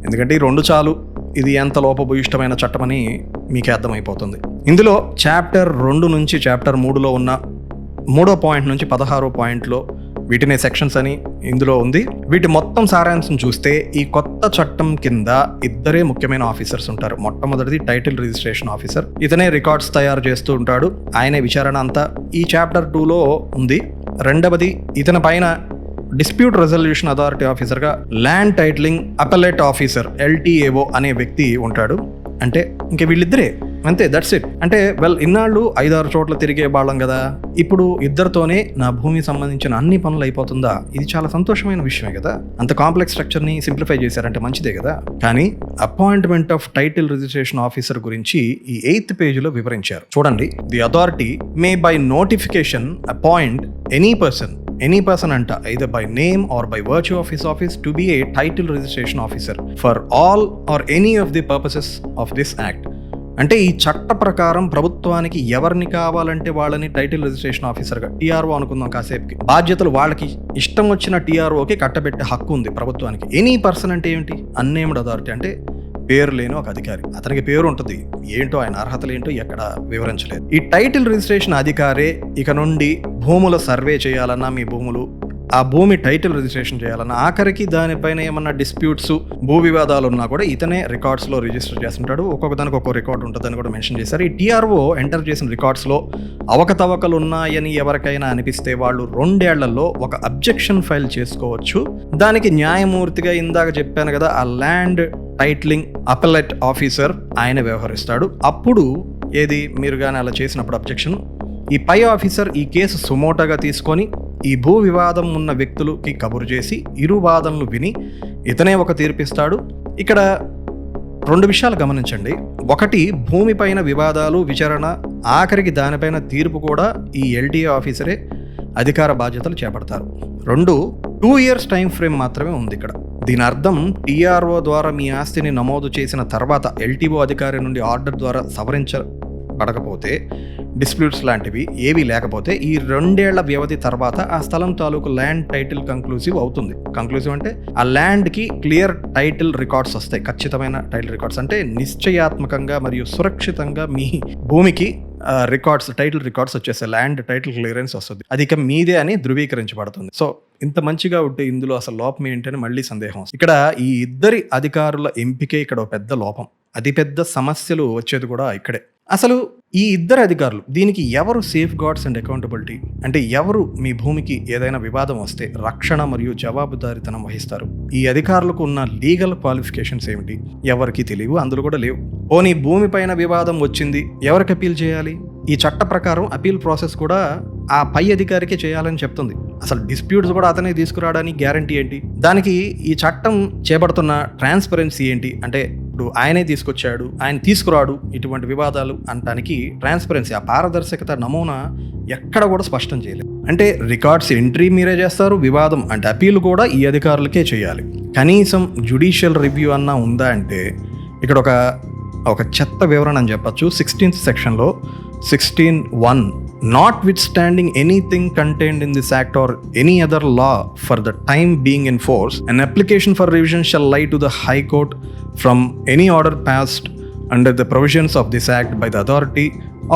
ఎందుకంటే ఈ 2 చాలు. ఇది ఎంత లోపభూయిష్టమైన చట్టమని మీకే అర్థమైపోతుంది. ఇందులో చాప్టర్ 2 నుంచి చాప్టర్ 3లో ఉన్న 3వ పాయింట్ నుంచి 16వ పాయింట్లో వీటినే సెక్షన్స్ అని ఇందులో ఉంది. వీటి మొత్తం సారాంశం చూస్తే ఈ కొత్త చట్టం కింద 2 ముఖ్యమైన ఆఫీసర్స్ ఉంటారు. మొట్టమొదటిది టైటిల్ రిజిస్ట్రేషన్ ఆఫీసర్. ఇతనే రికార్డ్స్ తయారు చేస్తూ ఉంటాడు, ఆయనే విచారణ అంతా ఈ చాప్టర్ 2లో ఉంది. రెండవది, ఇతని పైన డిస్ప్యూట్ రెజల్యూషన్ అథారిటీ ఆఫీసర్గా land titling appellate officer LTAO అనే వ్యక్తి ఉంటాడు. అంటే ఇంక వీళ్ళిద్దరే, అంతే, దట్స్ ఇట్. అంటే ఇన్నాళ్ళు 5-6 చోట్ల తిరిగే వాళ్ళం కదా, ఇప్పుడు 2తోనే నా భూమికి సంబంధించిన అన్ని పనులు అయిపోతుందా? ఇది చాలా సంతోషమైన విషయమే కదా. అంత కాంప్లెక్స్ స్ట్రక్చర్ని సింప్లిఫై చేశారంటే మంచిదే కదా. కానీ appointment of title registration officer గురించి ఈ 8th పేజీలో వివరించారు. చూడండి. The authority May by notification appoint any person అంట, either by name or by virtue of his office, to be a title registration officer for all or any of the purposes of this act. అంటే ఈ చట్ట ప్రకారం ప్రభుత్వానికి ఎవరిని కావాలంటే వాళ్ళని టైటిల్ రిజిస్ట్రేషన్ ఆఫీసర్గా, TRO అనుకుందాం కాసేపుకి, బాధ్యతలు వాళ్ళకి ఇష్టం వచ్చిన TROకి కట్టబెట్టే హక్కు ఉంది ప్రభుత్వానికి. ఎనీ పర్సన్ అంటే ఏమిటి? అన్నేమ్డ్ అథారిటీ అంటే పేరు లేని ఒక అధికారి. అతనికి పేరు ఉంటుంది, ఏంటో ఆయన అర్హతలు ఏంటో ఎక్కడ వివరించలేదు. ఈ టైటిల్ రిజిస్ట్రేషన్ అధికారే ఇక నుండి భూముల సర్వే చేయాలన్నా, మీ భూములు, ఆ భూమి టైటిల్ రిజిస్ట్రేషన్ చేయాలన్నా, ఆఖరికి దానిపైన ఏమన్నా డిస్ప్యూట్స్, భూ వివాదాలు ఉన్నా కూడా ఇతనే రికార్డ్స్లో రిజిస్టర్ చేస్తుంటాడు. ఒక్కొక్క దానికి ఒక్కో రికార్డు ఉంటుందని కూడా మెన్షన్ చేశారు. ఈ TRO ఎంటర్ చేసిన రికార్డ్స్లో అవకతవకలు ఉన్నాయని ఎవరికైనా అనిపిస్తే వాళ్ళు 2 ఏళ్లలో ఒక అబ్జెక్షన్ ఫైల్ చేసుకోవచ్చు. దానికి న్యాయమూర్తిగా ఇందాక చెప్పాను కదా, ఆ ల్యాండ్ టైటిలింగ్ అపెలేట్ ఆఫీసర్ ఆయన వ్యవహరిస్తాడు. అప్పుడు మీరు కానీ అలా చేసినప్పుడు అబ్జెక్షన్, ఈ పై ఆఫీసర్ ఈ కేసు సుమోటోగా తీసుకొని ఈ భూ వివాదం ఉన్న వ్యక్తులకి కబురు చేసి ఇరు వాదనలు విని ఇతనే ఒక తీర్పిస్తాడు. ఇక్కడ 2 విషయాలు గమనించండి. ఒకటి, భూమిపైన వివాదాలు, విచారణ, ఆఖరికి దానిపైన తీర్పు కూడా ఈ LTA ఆఫీసరే అధికార బాధ్యతలు చేపడతారు. 2, 2 years టైం ఫ్రేమ్ మాత్రమే ఉంది ఇక్కడ. దీని అర్థం TRO ద్వారా మీ ఆస్తిని నమోదు చేసిన తర్వాత LTO అధికారి నుండి ఆర్డర్ ద్వారా సవరించబడకపోతే, డిస్ప్యూట్స్ లాంటివి ఏవీ లేకపోతే, ఈ 2 ఏళ్ల వ్యవధి తర్వాత ఆ స్థలం తాలూకు ల్యాండ్ టైటిల్ కంక్లూజివ్ అవుతుంది. కంక్లూజివ్ అంటే ఆ ల్యాండ్కి క్లియర్ టైటిల్ రికార్డ్స్ వస్తాయి. ఖచ్చితమైన టైటిల్ రికార్డ్స్ అంటే నిశ్చయాత్మకంగా మరియు సురక్షితంగా మీ భూమికి టైటిల్ రికార్డ్స్ వచ్చేస్తాయి. ల్యాండ్ టైటిల్ క్లియరెన్స్ వస్తుంది. అది ఇక మీదే అని ధృవీకరించబడుతుంది. సో ఇంత మంచిగా ఉంటే ఇందులో అసలు లోపం ఏంటని మళ్ళీ సందేహం. ఇక్కడ ఈ 2 అధికారుల ఎంపికే ఇక్కడ ఒక పెద్ద లోపం. అతిపెద్ద సమస్యలు వచ్చేది కూడా ఇక్కడే. అసలు ఈ 2 అధికారులు, దీనికి ఎవరు సేఫ్ గార్డ్స్ అండ్ అకౌంటబిలిటీ? అంటే ఎవరు మీ భూమికి ఏదైనా వివాదం వస్తే రక్షణ మరియు జవాబుదారీతనం వహిస్తారు? ఈ అధికారులకు ఉన్న లీగల్ క్వాలిఫికేషన్స్ ఏమిటి? ఎవరికి తెలియవు, అందులో కూడా లేవు. పోనీ భూమి పైన వివాదం వచ్చింది, ఎవరికి అపీల్ చేయాలి? ఈ చట్ట ప్రకారం అపీల్ ప్రాసెస్ కూడా ఆ పై అధికారికే చేయాలని చెప్తుంది. అసలు డిస్ప్యూట్స్ కూడా అతనే తీసుకురావడానికి గ్యారంటీ ఏంటి? దానికి ఈ చట్టం చేపడుతున్న ట్రాన్స్పరెన్సీ ఏంటి? అంటే ఇప్పుడు ఆయనే తీసుకొచ్చాడు, ఆయన తీసుకురాడు, ఇటువంటి వివాదాలు అనటానికి ట్రాన్స్పరెన్సీ, ఆ పారదర్శకత నమూనా ఎక్కడ కూడా స్పష్టం చేయలేదు. అంటే రికార్డ్స్ ఎంట్రీ మీరే చేస్తారు, వివాదం అంటే అపీల్ కూడా ఈ అధికారులకే చేయాలి. కనీసం జ్యుడిషియల్ రివ్యూ అన్నా ఉందా అంటే ఇక్కడ ఒక చెత్త వివరణ అని చెప్పచ్చు. 16th సెక్షన్లో 16(1) notwithstanding anything contained in this act or any other law for the time being in force, an application for revision shall lie to the High Court from any order passed under the provisions of this act by the authority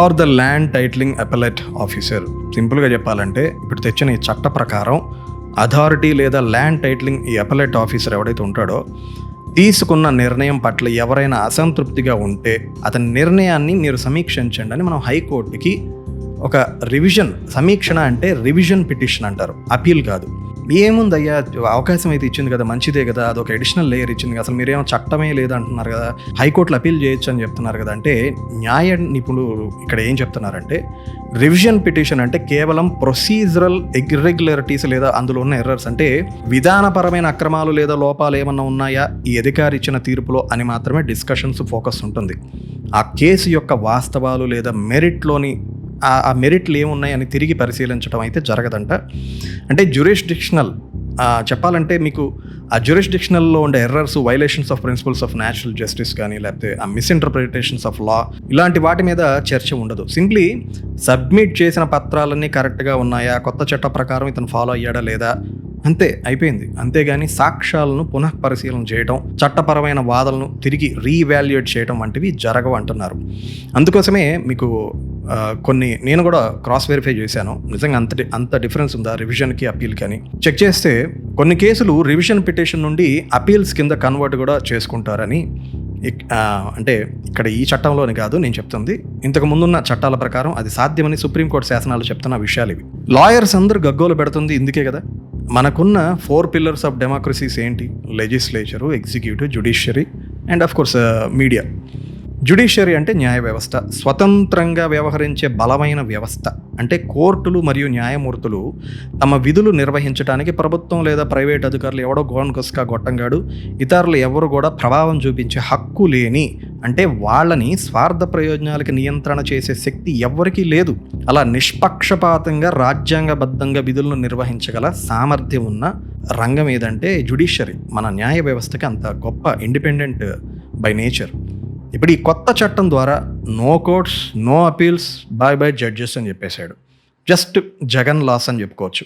or the land titling appellate officer. సింపుల్గా చెప్పాలంటే ఇప్పుడు తెచ్చిన ఈ చట్ట ప్రకారం అథారిటీ లేదా ల్యాండ్ టైటిలింగ్ ఈ అపెలెట్ ఆఫీసర్ ఎవడైతే ఉంటాడో తీసుకున్న నిర్ణయం పట్ల ఎవరైనా అసంతృప్తిగా ఉంటే అతని నిర్ణయాన్ని మీరు సమీక్షించండి అని మనం హైకోర్టుకి ఒక రివిజన్, సమీక్షణ అంటే రివిజన్ పిటిషన్ అంటారు, అపీల్ కాదు. ఏముందయ్యా, అవకాశం అయితే ఇచ్చింది కదా, మంచిదే కదా, అదొక అడిషనల్ లేయర్ ఇచ్చింది కదా, అసలు మీరేమో చట్టమే లేదు అంటున్నారు కదా, హైకోర్టులో అపీల్ చేయొచ్చు అని చెప్తున్నారు కదా. అంటే న్యాయ నిపుణులు ఇక్కడ ఏం చెప్తున్నారంటే రివిజన్ పిటిషన్ అంటే కేవలం ప్రొసీజరల్ ఇర్రెగ్యులారిటీస్ లేదా అందులో ఉన్న ఎర్రర్స్, అంటే విధానపరమైన అక్రమాలు లేదా లోపాలు ఏమన్నా ఉన్నాయా ఈ అధికారి ఇచ్చిన తీర్పులో అని మాత్రమే డిస్కషన్స్ ఫోకస్ ఉంటుంది. ఆ కేసు యొక్క వాస్తవాలు లేదా మెరిట్లోని ఆ మెరిట్లు ఏమున్నాయని తిరిగి పరిశీలించడం అయితే జరగదంట. అంటే జ్యూరిస్డిక్షనల్ చెప్పాలంటే మీకు ఆ జ్యూరిస్డిక్షనల్లో ఉండే errors, violations of principles of natural justice కానీ లేకపోతే ఆ మిస్ఇంటర్ప్రిటేషన్స్ ఆఫ్ లా ఇలాంటి వాటి మీద చర్చ ఉండదు. సింప్లీ సబ్మిట్ చేసిన పత్రాలన్నీ కరెక్ట్గా ఉన్నాయా, కొత్త చట్ట ప్రకారం ఇతను ఫాలో అయ్యాడా లేదా, అంతే, అయిపోయింది. అంతేగాని సాక్ష్యాలను పునః పరిశీలన చేయడం, చట్టపరమైన వాదనలను తిరిగి రీవాల్యుయేట్ చేయడం వంటివి జరగవు అంటున్నారు. అందుకోసమే మీకు కొన్ని నేను కూడా క్రాస్ వెరిఫై చేశాను, నిజంగా అంత డిఫరెన్స్ ఉందా రివిజన్కి అపీల్కి అని చెక్ చేస్తే కొన్ని కేసులు రివిజన్ పిటిషన్ నుండి అపీల్స్ కింద కన్వర్ట్ కూడా చేసుకుంటారని. అంటే ఇక్కడ ఈ చట్టంలోని కాదు నేను చెప్తుంది, ఇంతకు ముందున్న చట్టాల ప్రకారం అది సాధ్యమని సుప్రీంకోర్టు శాసనాలు చెప్తున్న విషయాలు ఇవి. లాయర్స్ అందరూ గగ్గోలు పెడుతుంది ఇందుకే కదా. మనకున్న 4 pillars ఆఫ్ డెమోక్రసీస్ ఏంటి? Legislature, executive, judiciary and of course media. Judiciary అంటే న్యాయ వ్యవస్థ, స్వతంత్రంగా వ్యవహరించే బలమైన వ్యవస్థ. అంటే కోర్టులు మరియు న్యాయమూర్తులు తమ విధులు నిర్వహించడానికి ప్రభుత్వం లేదా ప్రైవేట్ అధికారులు ఎవడో గోన్కొస్కా గొట్టంగాడు ఇతరులు ఎవరు కూడా ప్రభావం చూపించే హక్కు లేని, అంటే వాళ్ళని స్వార్థ ప్రయోజనాలకి నియంత్రణ చేసే శక్తి ఎవ్వరికీ లేదు. అలా నిష్పక్షపాతంగా రాజ్యాంగబద్ధంగా విధులను నిర్వహించగల సామర్థ్యం ఉన్న రంగం ఏదంటే జ్యుడిషియరీ. మన న్యాయ వ్యవస్థకి అంత గొప్ప ఇండిపెండెంట్ బై నేచర్. ఇప్పుడు ఈ కొత్త చట్టం ద్వారా no courts, no appeals, by judges అని చెప్పేశాడు. జస్ట్ జగన్ లాస్ అని చెప్పుకోవచ్చు.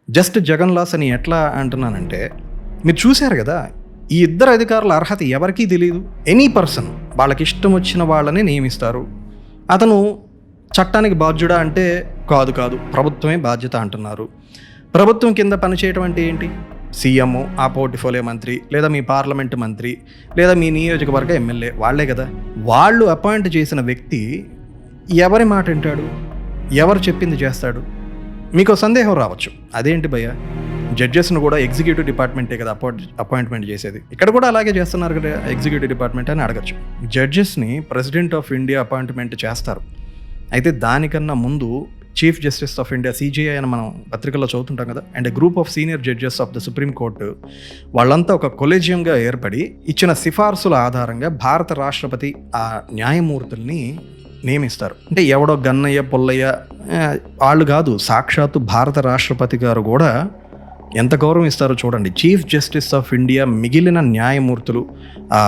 జస్ట్ జగన్ లాస్ అని ఎట్లా అంటున్నానంటే మీరు చూశారు కదా, ఈ ఇద్దరు అధికారుల అర్హత ఎవరికీ తెలియదు. ఎనీ పర్సన్ వాళ్ళకి ఇష్టం వచ్చిన వాళ్ళని నియమిస్తారు. అతను చట్టానికి బాధ్యుడా అంటే కాదు, ప్రభుత్వమే బాధ్యత అంటున్నారు. ప్రభుత్వం కింద పనిచేయటం అంటే ఏంటి? సీఎం, ఆ పోర్ట్ఫోలియో మంత్రి, లేదా మీ పార్లమెంటు మంత్రి, లేదా మీ నియోజకవర్గ ఎమ్మెల్యే, వాళ్లే కదా. వాళ్ళు అపాయింట్ చేసిన వ్యక్తి ఎవరి మాట వింటాడు, ఎవరు చెప్పింది చేస్తాడు? మీకు సందేహం రావచ్చు, అదేంటి భయ్య, జడ్జెస్ను కూడా ఎగ్జిక్యూటివ్ డిపార్ట్మెంటే కదా అపాయింట్మెంట్ చేసేది, ఇక్కడ కూడా అలాగే చేస్తున్నారు కదా ఎగ్జిక్యూటివ్ డిపార్ట్మెంట్ అని అడగచ్చు. జడ్జెస్ని ప్రెసిడెంట్ ఆఫ్ ఇండియా అపాయింట్మెంట్ చేస్తారు. అయితే దానికన్నా ముందు chief justice of India, CJI అని మనం పత్రికల్లో చదువుతుంటాం కదా, and group of senior judges of the supreme court, వాళ్ళంతా ఒక కొలేజియంగా ఏర్పడి ఇచ్చిన సిఫార్సుల ఆధారంగా భారత రాష్ట్రపతి ఆ న్యాయమూర్తుల్ని నియమిస్తారు. అంటే ఎవడో గన్నయ్య, పొల్లయ్య వాళ్ళు కాదు, సాక్షాత్తు భారత రాష్ట్రపతి గారు కూడా ఎంత గౌరవం ఇస్తారో చూడండి. చీఫ్ జస్టిస్ ఆఫ్ ఇండియా మిగిలిన న్యాయమూర్తులు, ఆ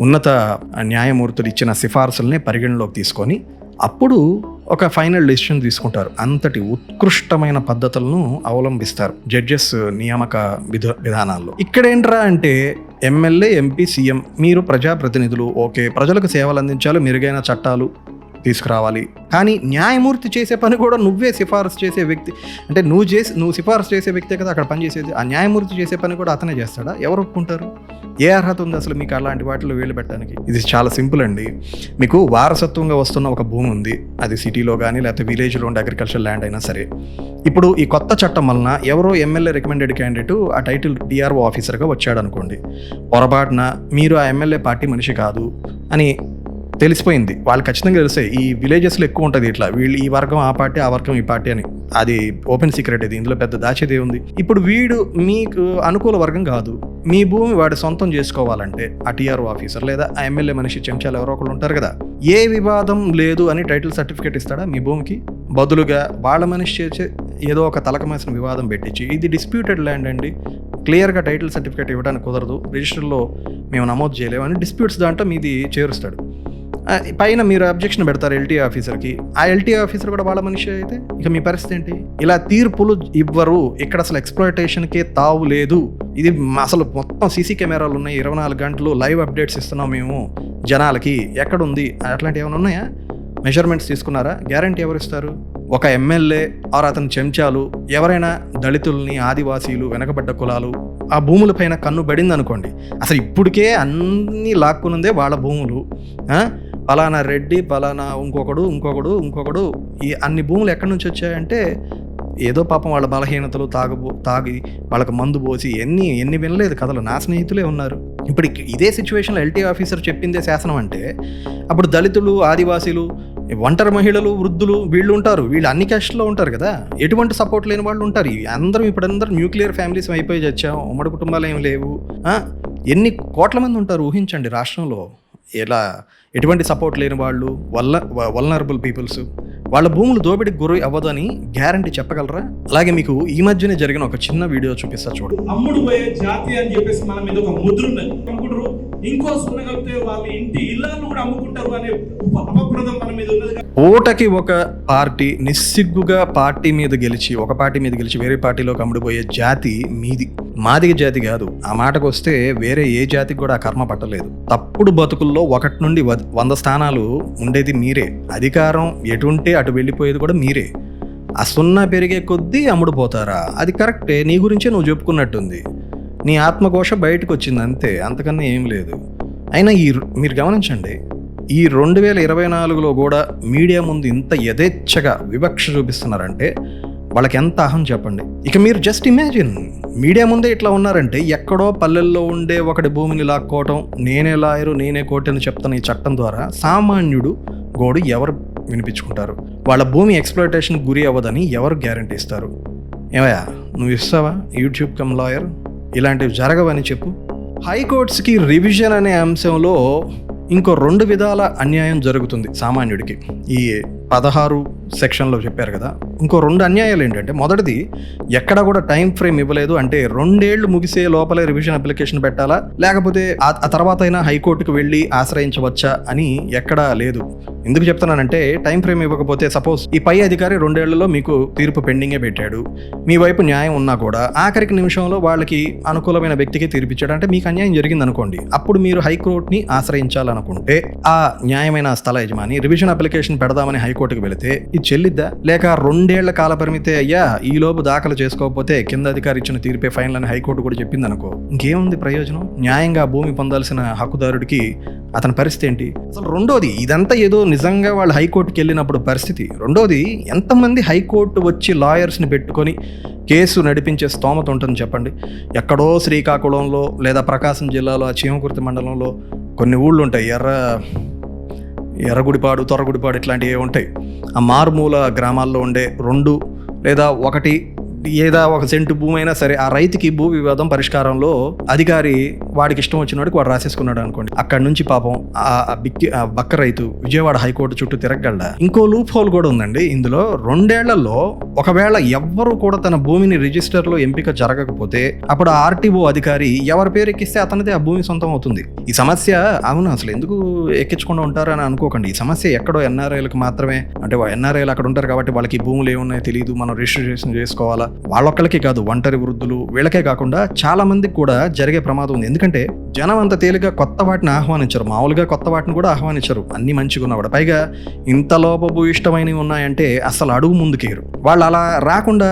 ఉన్నత న్యాయమూర్తులు ఇచ్చిన సిఫార్సుల్ని పరిగణలోకి తీసుకొని అప్పుడు ఒక ఫైనల్ డెసిషన్ తీసుకుంటారు. అంతటి ఉత్కృష్టమైన పద్ధతులను అవలంబిస్తారు జడ్జెస్ నియామక విధానాల్లో. ఇక్కడేంట్రా అంటే ఎమ్మెల్యే, ఎంపీ, సీఎం మీరు ప్రజాప్రతినిధులు, ఓకే, ప్రజలకు సేవలు అందించాలి, మెరుగైన చట్టాలు తీసుకురావాలి, కానీ న్యాయమూర్తి చేసే పని కూడా నువ్వే సిఫారసు చేసే వ్యక్తి, అంటే నువ్వు సిఫారసు చేసే వ్యక్తే కదా అక్కడ పనిచేసేది. ఆ న్యాయమూర్తి చేసే పని కూడా అతనే చేస్తాడా? ఎవరు ఒప్పుకుంటారు? ఏ అర్హత ఉంది అసలు మీకు అలాంటి వాటిలో వేలు పెట్టడానికి? ఇది చాలా సింపుల్ అండి. మీకు వారసత్వంగా వస్తున్న ఒక భూమి ఉంది, అది సిటీలో కానీ లేకపోతే విలేజ్లో ఉండే అగ్రికల్చర్ ల్యాండ్ అయినా సరే. ఇప్పుడు ఈ కొత్త చట్టం వలన ఎవరో ఎమ్మెల్యే రికమెండెడ్ క్యాండిడేట్ ఆ టైటిల్ DRO ఆఫీసర్గా వచ్చాడు అనుకోండి, పొరపాటున మీరు ఆ ఎమ్మెల్యే పార్టీ మనిషి కాదు అని తెలిసిపోయింది. వాళ్ళు ఖచ్చితంగా తెలుస్తాయి. ఈ విలేజెస్లో ఎక్కువ ఉంటుంది ఇట్లా, వీళ్ళు ఈ వర్గం ఆ పార్టీ, ఆ వర్గం ఈ పార్టీ అని. అది ఓపెన్ సీక్రెట్, ఇది ఇందులో పెద్ద దాచేదే ఉంది. ఇప్పుడు వీడు మీకు అనుకూల వర్గం కాదు, మీ భూమి వాడు సొంతం చేసుకోవాలంటే ఆ TRO ఆఫీసర్ లేదా ఆ ఎమ్మెల్యే మనిషి చెంచాలు ఎవరో ఒకళ్ళు ఉంటారు కదా, ఏ వివాదం లేదు అని టైటిల్ సర్టిఫికేట్ ఇస్తాడా మీ భూమికి? బదులుగా వాళ్ళ మనిషి ఏదో ఒక తలకమాసిన వివాదం పెట్టించి ఇది డిస్ప్యూటెడ్ ల్యాండ్ అండి, క్లియర్గా టైటిల్ సర్టిఫికేట్ ఇవ్వడానికి కుదరదు, రిజిస్టర్లో మేము నమోదు చేయలేము అని డిస్ప్యూట్స్ దాంట్లో మీది చేరుస్తాడు. పైన మీరు అబ్జెక్షన్ పెడతారు ఎల్టీ ఆఫీసర్కి, ఆ ఎల్టీ ఆఫీసర్ కూడా వాళ్ళ మనిషి అయితే ఇక మీ పరిస్థితి ఏంటి? ఇలా తీర్పులు ఇవ్వరు. ఇక్కడ అసలు ఎక్స్‌ప్లాయిటేషన్కే తావు లేదు. ఇది అసలు మొత్తం సీసీ కెమెరాలు ఉన్నాయి, 24 గంటలు లైవ్ అప్డేట్స్ ఇస్తున్నాం మేము జనాలకి, ఎక్కడుంది అట్లాంటివి ఏమైనా ఉన్నాయా? మెజర్మెంట్స్ తీసుకున్నారా? గ్యారంటీ ఎవరు ఇస్తారు? ఒక ఎమ్మెల్యే ఆర్ అతని చెంచాలు ఎవరైనా దళితుల్ని, ఆదివాసీలు, వెనకబడ్డ కులాలు ఆ భూములపైన కన్ను పడింది అనుకోండి, అసలు ఇప్పటికే అన్నీ లాక్కున్నదే వాళ్ళ భూములు. పలానా రెడ్డి, పలానా ఇంకొకడు ఈ అన్ని భూములు ఎక్కడి నుంచి వచ్చాయంటే ఏదో పాపం వాళ్ళ బలహీనతలు తాగి వాళ్ళకి మందు పోసి ఎన్ని వినలేదు కథలు. నా స్నేహితులే ఉన్నారు. ఇప్పుడు ఇదే సిచ్యువేషన్లో ఎల్టీ ఆఫీసర్ చెప్పిందే శాసనం అంటే అప్పుడు దళితులు, ఆదివాసీలు, ఒంటరి మహిళలు, వృద్ధులు వీళ్ళు ఉంటారు. వీళ్ళు అన్ని క్యాస్ట్లో ఉంటారు కదా, ఎటువంటి సపోర్ట్ లేని వాళ్ళు ఉంటారు. అందరం న్యూక్లియర్ ఫ్యామిలీస్ అయిపోయి చచ్చాం, ఉమ్మడి కుటుంబాలు ఏమి లేవు. ఎన్ని కోట్ల మంది ఉంటారు ఊహించండి రాష్ట్రంలో. ఇలా ఎటువంటి సపోర్ట్ లేని వాళ్ళు, వల్నరబుల్ పీపుల్స్, వాళ్ళ భూములు దోపిడికి గురి అవ్వదని గ్యారంటీ చెప్పగలరా? అలాగే మీకు ఈ మధ్యనే జరిగిన ఒక చిన్న వీడియో చూపిస్తా చూడు. అమ్ముడు పోయే జాతి అని చెప్పేసి మన మీద ఒక ముద్ర ఉన్నది. అమ్ముకుంటారు, ఇంకో సున్నగలితే వాళ్ళ ఇంటి ఇళ్ళను కూడా అమ్ముకుంటారు అనే అపప్రదం మన మీద ఉన్నది. ఓటకి ఒక పార్టీ నిస్సిగ్గుగా పార్టీ మీద గెలిచి వేరే పార్టీలోకి అమ్ముడుపోయే జాతి మీది. మాదిగ జాతి కాదు. ఆ మాటకు వస్తే వేరే ఏ జాతికి కూడా ఆ కర్మ పట్టలేదు. తప్పుడు బతుకుల్లో 1 నుండి 100 స్థానాలు ఉండేది మీరే. అధికారం ఎటుంటే అటు వెళ్ళిపోయేది కూడా మీరే. ఆ సున్నా పెరిగే కొద్దీ అమ్ముడుపోతారా? అది కరెక్టే, నీ గురించే నువ్వు చెప్పుకున్నట్టుంది. నీ ఆత్మఘోష బయటకు వచ్చింది అంతే, అంతకన్నా ఏం లేదు. అయినా మీరు గమనించండి, ఈ 2024లో కూడా మీడియా ముందు ఇంత యథేచ్ఛగా వివక్ష చూపిస్తున్నారంటే వాళ్ళకి ఎంత అహం చెప్పండి. ఇక మీరు జస్ట్ ఇమాజిన్, మీడియా ముందే ఇట్లా ఉన్నారంటే ఎక్కడో పల్లెల్లో ఉండే ఒకటి భూమిని లాక్కోవటం, నేనే లాయరు నేనే కోర్టు అని చెప్తున్న ఈ చట్టం ద్వారా సామాన్యుడు గోడు ఎవరు వినిపించుకుంటారు? వాళ్ళ భూమి ఎక్స్‌ప్లాయిటేషన్ గురి అవ్వదని ఎవరు గ్యారంటీ ఇస్తారు? ఏమయ్యా నువ్వు ఇస్తావా? యూట్యూబ్ కమ్ లాయర్ ఇలాంటివి జరగవని చెప్పు. హైకోర్ట్స్కి రివిజన్ అనే అంశంలో ఇంకో 2 విధాల అన్యాయం జరుగుతుంది సామాన్యుడికి. ఈ 16 సెక్షన్లో చెప్పారు కదా, ఇంకో 2 అన్యాయాలు ఏంటంటే, మొదటిది ఎక్కడ కూడా టైం ఫ్రేమ్ ఇవ్వలేదు. అంటే 2 ఏళ్ళు ముగిసే లోపలే రివిజన్ అప్లికేషన్ పెట్టాలా, లేకపోతే ఆ తర్వాత అయినా హైకోర్టుకు వెళ్ళి ఆశ్రయించవచ్చా అని ఎక్కడా లేదు. ఎందుకు చెప్తున్నానంటే, టైం ఫ్రేమ్ ఇవ్వకపోతే సపోజ్ ఈ పై అధికారి 2 ఏళ్లలో మీకు తీర్పు పెండింగే పెట్టాడు, మీ వైపు న్యాయం ఉన్నా కూడా ఆఖరికి నిమిషంలో వాళ్ళకి అనుకూలమైన వ్యక్తికి తీర్పిచ్చాడు అంటే మీకు అన్యాయం జరిగింది అనుకోండి. అప్పుడు మీరు హైకోర్టుని ఆశ్రయించాలనుకుంటే ఆ న్యాయమైన స్థల యజమాని రివిజన్ అప్లికేషన్ పెడదామని హైకోర్టుకు వెళితే ఇది చెల్లిద్దా? లేక 2 ఏళ్ల కాల పరిమితే అయ్యా ఈలోపు దాఖలు చేసుకోకపోతే కింద అధికారి ఇచ్చిన తీర్పే ఫైనల్ అని హైకోర్టు కూడా చెప్పింది అనుకో, ఇంకేముంది ప్రయోజనం? న్యాయంగా భూమి పొందాల్సిన హక్కుదారుడికి అతని పరిస్థితి ఏంటి? అసలు రెండోది, ఇదంతా ఏదో నిజంగా వాళ్ళు హైకోర్టుకి వెళ్ళినప్పుడు పరిస్థితి. రెండోది, ఎంతమంది హైకోర్టు వచ్చి లాయర్స్ని పెట్టుకొని కేసు నడిపించే స్తోమత ఉంటుంది చెప్పండి? ఎక్కడో శ్రీకాకుళంలో లేదా ప్రకాశం జిల్లాలో ఆ చీమకుర్తి మండలంలో కొన్ని ఊళ్ళు ఉంటాయి, ఎర్రగుడిపాడు, తొర్రగుడిపాడు ఇట్లాంటివి ఉంటాయి. ఆ మారుమూల గ్రామాల్లో ఉండే 2 లేదా 1 ఏదా 1 సెంటు భూమి అయినా సరే, ఆ రైతుకి భూ వివాదం పరిష్కారంలో అధికారి వాడికి ఇష్టం వచ్చిన వాడికి వాడు రాసేసుకున్నాడు అనుకోండి. అక్కడి నుంచి పాపం ఆ బక్క రైతు విజయవాడ హైకోర్టు చుట్టూ తిరగలడా? ఇంకో లూప్ హోల్ కూడా ఉందండి ఇందులో. 2 ఏళ్లలో ఒకవేళ ఎవ్వరూ కూడా తన భూమిని రిజిస్టర్లో ఎంపిక జరగకపోతే అప్పుడు ఆ ఆర్టీఓ అధికారి ఎవరి పేరు ఎక్కిస్తే అతనిదే ఆ భూమి సొంతం అవుతుంది. ఈ సమస్య అవును అసలు ఎందుకు ఎక్కించకుండా ఉంటారని అనుకోకండి. ఈ సమస్య ఎక్కడో ఎన్ఆర్ఐలకు మాత్రమే, అంటే ఎన్ఆర్ఐలు అక్కడ ఉంటారు కాబట్టి వాళ్ళకి భూములు ఏమున్నాయో తెలియదు, మనం రిజిస్ట్రేషన్ చేసుకోవాలా. వాళ్ళొక్కళ్ళకి కాదు, ఒంటరి వృద్ధులు వీళ్ళకే కాకుండా చాలా మందికి కూడా జరిగే ప్రమాదం ఉంది. ఎందుకంటే జనం అంత తేలిగా కొత్త వాటిని ఆహ్వానించరు, మామూలుగా కొత్త వాటిని కూడా ఆహ్వానించరు, అన్ని మంచిగా ఉన్నా కూడా. పైగా ఇంత లోపభూయిష్టమైనవి ఉన్నాయంటే అసలు అడుగు ముందుకేరు. వాళ్ళు అలా రాకుండా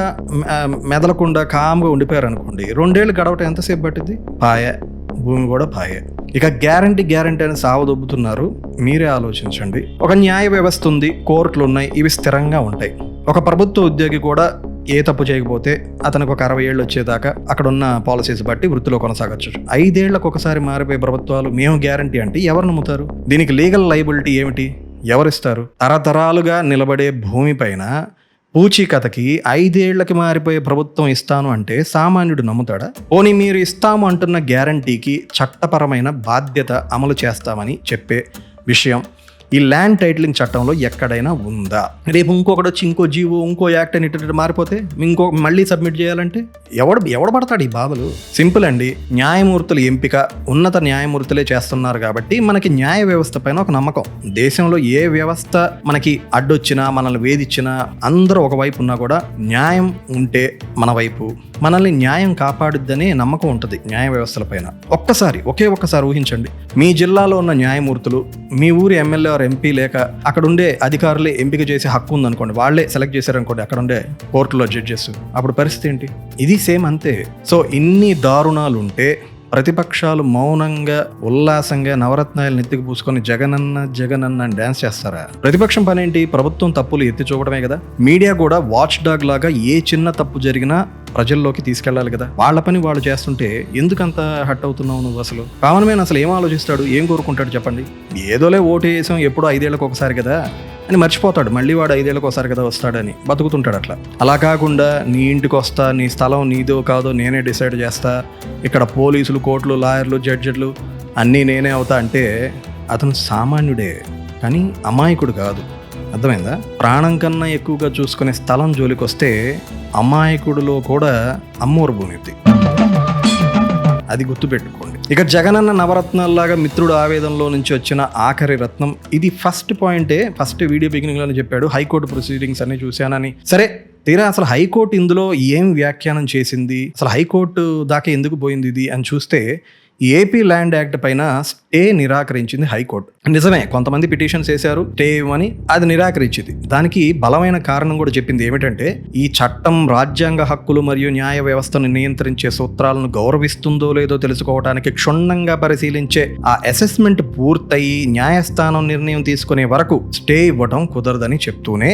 మెదలకుండా కామ్గా ఉండిపోయారు అనుకోండి, 2 ఏళ్ళు గడవటం ఎంతసేపు పట్టింది? పాయే, భూమి కూడా పాయే. ఇక గ్యారంటీ అని సావదొబ్బుతున్నారు. మీరే ఆలోచించండి. ఒక న్యాయ వ్యవస్థ ఉంది, కోర్టులు ఉన్నాయి, ఇవి స్థిరంగా ఉంటాయి. ఒక ప్రభుత్వ ఉద్యోగి కూడా ఏ తప్పు చేయకపోతే అతనికి ఒక 60 ఏళ్ళు వచ్చేదాకా అక్కడ ఉన్న పాలసీస్ బట్టి వృత్తిలో కొనసాగచ్చు. 5 ఏళ్లకు ఒకసారి మారిపోయే ప్రభుత్వాలు మేము గ్యారంటీ అంటే ఎవరు నమ్ముతారు? దీనికి లీగల్ లయబిలిటీ ఏమిటి? ఎవరిస్తారు? తరతరాలుగా నిలబడే భూమిపైన పూచీకథకి 5 ఏళ్లకి మారిపోయే ప్రభుత్వం ఇస్తాను అంటే సామాన్యుడు నమ్ముతాడా? పోనీ మీరు ఇస్తాము అంటున్న గ్యారంటీకి చట్టపరమైన బాధ్యత అమలు చేస్తామని చెప్పే విషయం ఈ ల్యాండ్ టైటిలింగ్ చట్టంలో ఎక్కడైనా ఉందా? రేపు ఇంకొకటి వచ్చి ఇంకో జీవో ఇంకో యాక్ట్ అని ఇటు మారిపోతే మళ్ళీ సబ్మిట్ చేయాలంటే ఎవడు పడతాడు ఈ బాధలు? సింపుల్ అండి. న్యాయమూర్తుల ఎంపిక ఉన్నత న్యాయమూర్తులే చేస్తున్నారు కాబట్టి మనకి న్యాయ వ్యవస్థ పైన ఒక నమ్మకం. దేశంలో ఏ వ్యవస్థ మనకి అడ్డొచ్చినా మనల్ని వేధిచ్చినా అందరూ ఒకవైపు ఉన్నా కూడా న్యాయం ఉంటే మన వైపు, మనల్ని న్యాయం కాపాడుద్దనే నమ్మకం ఉంటుంది న్యాయ వ్యవస్థల పైన. ఒకే ఒక్కసారి ఊహించండి, మీ జిల్లాలో ఉన్న న్యాయమూర్తులు మీ ఊరి ఎమ్మెల్యే ఆర్ ఎంపీ లేక అక్కడ ఉండే అధికారులే ఎంపిక చేసే హక్కు ఉందనుకోండి, వాళ్ళే సెలెక్ట్ చేశారనుకోండి అక్కడ ఉండే కోర్టులో జడ్జెస్, అప్పుడు పరిస్థితి ఏంటి? ఇది సేమ్ అంతే. సో ఇన్ని దారుణాలు ఉంటే ప్రతిపక్షాలు మౌనంగా ఉల్లాసంగా నవరత్నాలు నెత్తికి పూసుకొని జగనన్న డాన్స్ చేస్తారా? ప్రతిపక్షం పనేంటి? ప్రభుత్వం తప్పులు ఎత్తి చూపడమే కదా. మీడియా కూడా వాచ్ డాగ్ లాగా ఏ చిన్న తప్పు జరిగినా ప్రజల్లోకి తీసుకెళ్లాలి కదా. వాళ్ళ పని వాళ్ళు చేస్తుంటే ఎందుకంత హట్ అవుతున్నావు నువ్వు? అసలు కామన్ మ్యాన్ అసలు ఏం ఆలోచిస్తాడు, ఏం కోరుకుంటాడు చెప్పండి? ఏదోలే ఓటు వేసాం ఎప్పుడో 5 ఏళ్ళకి ఒకసారి కదా అని మర్చిపోతాడు. మళ్ళీ వాడు 5 ఏళ్ళకి ఒకసారి కదా వస్తాడని బతుకుతుంటాడు అట్లా. అలా కాకుండా నీ ఇంటికి వస్తా, నీ స్థలం నీదో కాదో నేనే డిసైడ్ చేస్తా, ఇక్కడ పోలీసులు, కోర్టులు, లాయర్లు, జడ్జిలు అన్నీ నేనే అవుతా అంటే అతను సామాన్యుడే కానీ అమాయకుడు కాదు. అర్థమైందా? ప్రాణం కన్నా ఎక్కువగా చూసుకునే స్థలం జోలికి వస్తే అమాయకుడిలో కూడా అమ్మోరు భూమి, అది గుర్తుపెట్టుకోండి. ఇక జగనన్న నవరత్నాల్లాగా మిత్రుడు ఆవేదనలో నుంచి వచ్చిన ఆఖరి రత్నం ఇది. ఫస్ట్ పాయింటే ఫస్ట్ వీడియో బిగినింగ్ లోనే చెప్పాడు, హైకోర్టు ప్రొసీడింగ్స్ అన్ని చూశానని. సరే తీరా అసలు హైకోర్టు ఇందులో ఏం వ్యాఖ్యానం చేసింది, అసలు హైకోర్టు దాకా ఎందుకు పోయింది ఇది అని చూస్తే ఏపీ ల్యాండ్ యాక్ట్ పైన స్టే నిరాకరించింది హైకోర్టు. నిజమే, కొంతమంది పిటిషన్స్ వేశారు స్టే ఇవ్వమని, అది నిరాకరించింది. దానికి బలమైన కారణం కూడా చెప్పింది. ఏమిటంటే ఈ చట్టం రాజ్యాంగ హక్కులు మరియు న్యాయ వ్యవస్థను నియంత్రించే సూత్రాలను గౌరవిస్తుందో లేదో తెలుసుకోవడానికి క్షుణ్ణంగా పరిశీలించే ఆ అసెస్మెంట్ పూర్తయి న్యాయస్థానం నిర్ణయం తీసుకునే వరకు స్టే ఇవ్వడం కుదరదని చెప్తూనే,